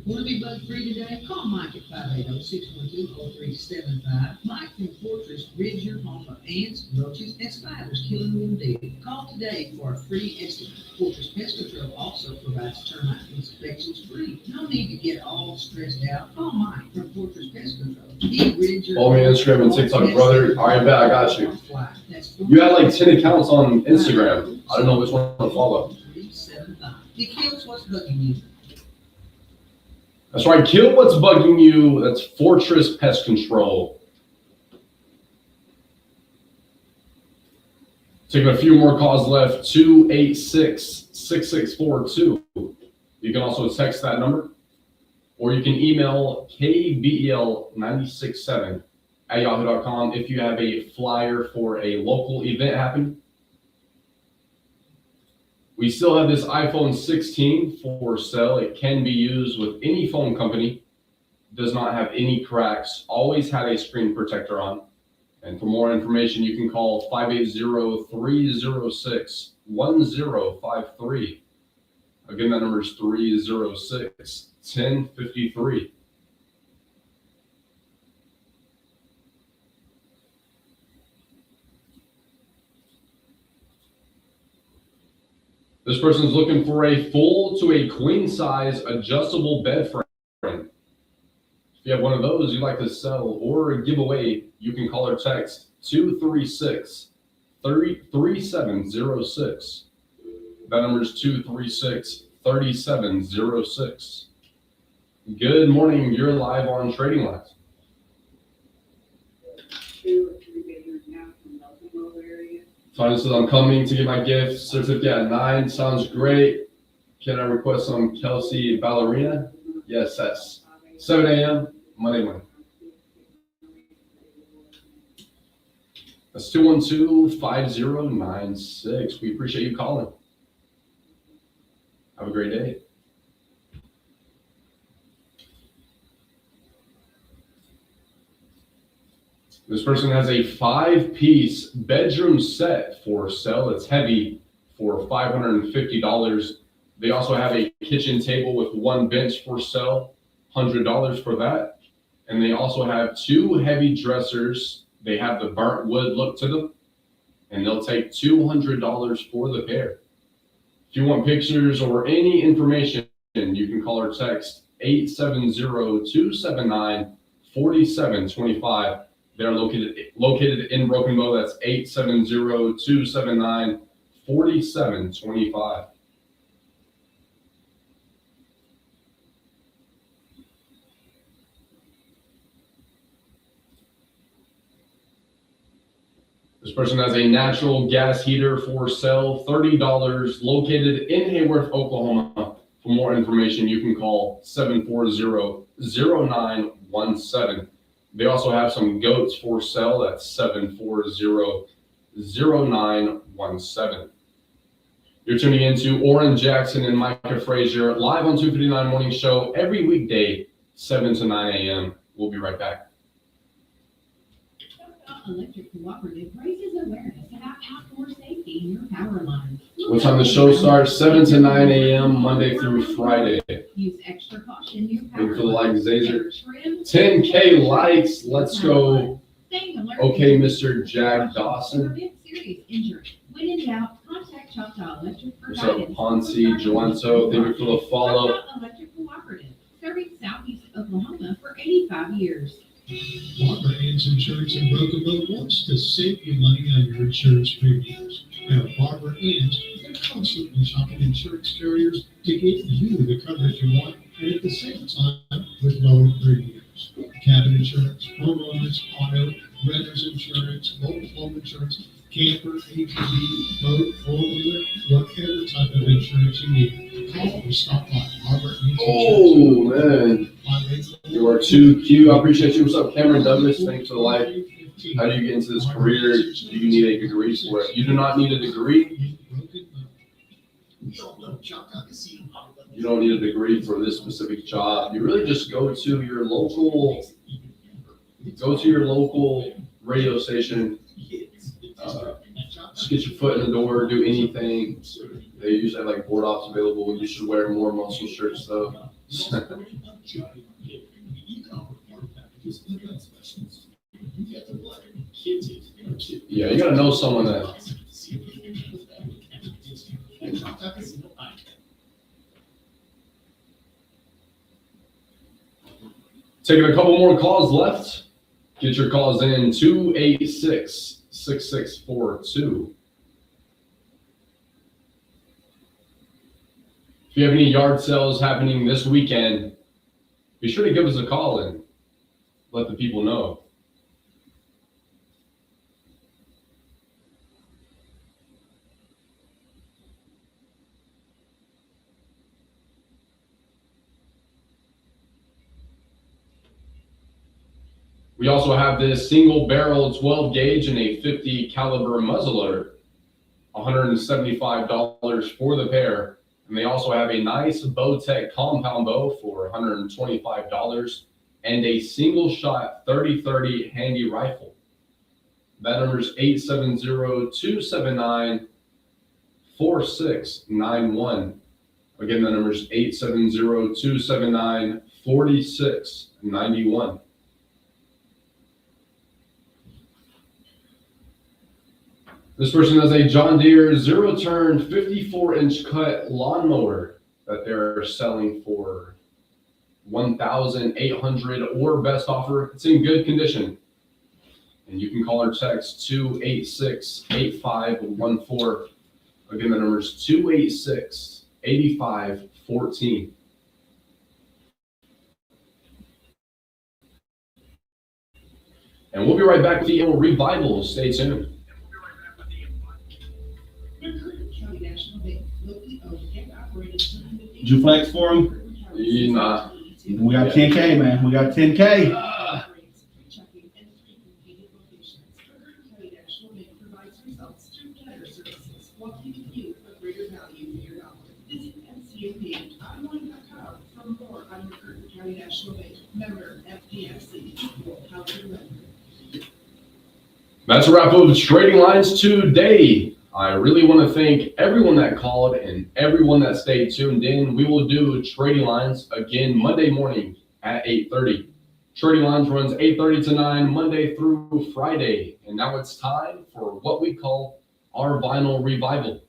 Want to be bug free today? Call Mike at 580-612-0375. Mike from Fortress rids your home of ants, roaches, and spiders, killing them dead. Call today for a free estimate. Fortress Pest Control also provides termite inspections free. No need to get all stressed out. Call Mike from Fortress Pest Control. He rids your Follow me on Instagram and TikTok, brother. All right, bet, I got you. You had like 10 accounts on Instagram. I don't know which one to follow. 375. He kills what's bugging you. That's right. Kill what's bugging you. That's Fortress Pest Control. Taking a few more calls left. 286-6642. You can also text that number, or you can email kbel967@yahoo.com if you have a flyer for a local event happening. We still have this iPhone 16 for sale. It can be used with any phone company. Does not have any cracks. Always had a screen protector on. And for more information, you can call 580-306-1053. Again, that number is 306-1053. This person's looking for a full to a queen size adjustable bed frame. If you have one of those you'd like to sell or give away, you can call or text 236-3706. That number is 236-3706. Good morning. You're live on Trading Lines. 2 or 3 bedroom house in the Buffalo area. Tanya says, I'm coming to get my gift certificate at 9. Sounds great. Can I request some Kelsey Ballerina? Yes, that's 7 a.m. Monday morning. That's 212-5096. We appreciate you calling. Have a great day. This person has a 5-piece bedroom set for sale. It's heavy for $550. They also have a kitchen table with 1 bench for sale, $100 for that. And they also have 2 heavy dressers. They have the burnt wood look to them, and they'll take $200 for the pair. If you want pictures or any information, you can call or text 870-279-4725. They're located in Broken Bow. That's 870-279-4725. This person has a natural gas heater for sale, $30, located in Hayworth, Oklahoma. For more information, you can call 740-0917. They also have some goats for sale. That's 740-0917. You're tuning into Oran Jackson and Micah Frazier live on 259 Morning Show every weekday, 7 to 9 a.m. We'll be right back. Electric Cooperative raises awareness about outdoor safety in your power lines. What time the show starts? 7 to 9 a.m. Monday through Friday. Use extra caution near Thank power you for the like, lines. Zazer. Trim, 10K likes. Let's go. staying alert. Okay, Mr. Jag Dawson. Prevent serious injury. When in doubt, contact Choctaw Electric for What's up, guidance. Ponce, Joanto? Thank you for the follow. Choctaw Electric Cooperative, serving southeast Oklahoma for 85 years. Barbara Ann's Insurance in Broken Bow wants to save you money on your insurance premiums. Now, Barbara Ann's, they're constantly shopping insurance carriers to get you the coverage you want, and at the same time with lower premiums. Cabin insurance, homeowners, auto, renters insurance, mobile home insurance, camper, ATV, boat, four-wheeler, whatever type of insurance you need. Call or stop by Barbara Ann's Oh, Insurance. man. You are too cute. I appreciate you. What's up, Cameron Douglas? Thanks for the like. How do you get into this career? Do you need a degree for it? You do not need a degree. You don't need a degree for this specific job. You really just go to your local radio station. Just get your foot in the door, do anything. They usually have like board offs available. You should wear more muscle shirts though. Yeah, you gotta know someone that. Taking a couple more calls left. Get your calls in 286-6642. If you have any yard sales happening this weekend, be sure to give us a call and let the people know. We also have this single barrel 12 gauge and a 50 caliber muzzleloader, $175 for the pair. And they also have a nice Bowtech compound bow for $125 and a single shot 30-30 handy rifle. That number is 870-279-4691. Again, that number is 870-279-4691. This person has a John Deere zero-turn 54-inch cut lawnmower that they're selling for $1,800 or best offer. It's in good condition. And you can call or text 286-8514. Again, the number is 286-8514. And we'll be right back with the annual revival. Stay tuned. Did you flex for him? Nah. We got 10K, man. We got 10K. That's a wrap of Trading Lines today. I really want to thank everyone that called and everyone that stayed tuned in. We will do Trading Lines again Monday morning at 8:30. Trading Lines runs 8:30 to 9 Monday through Friday. And now it's time for what we call our vinyl revival.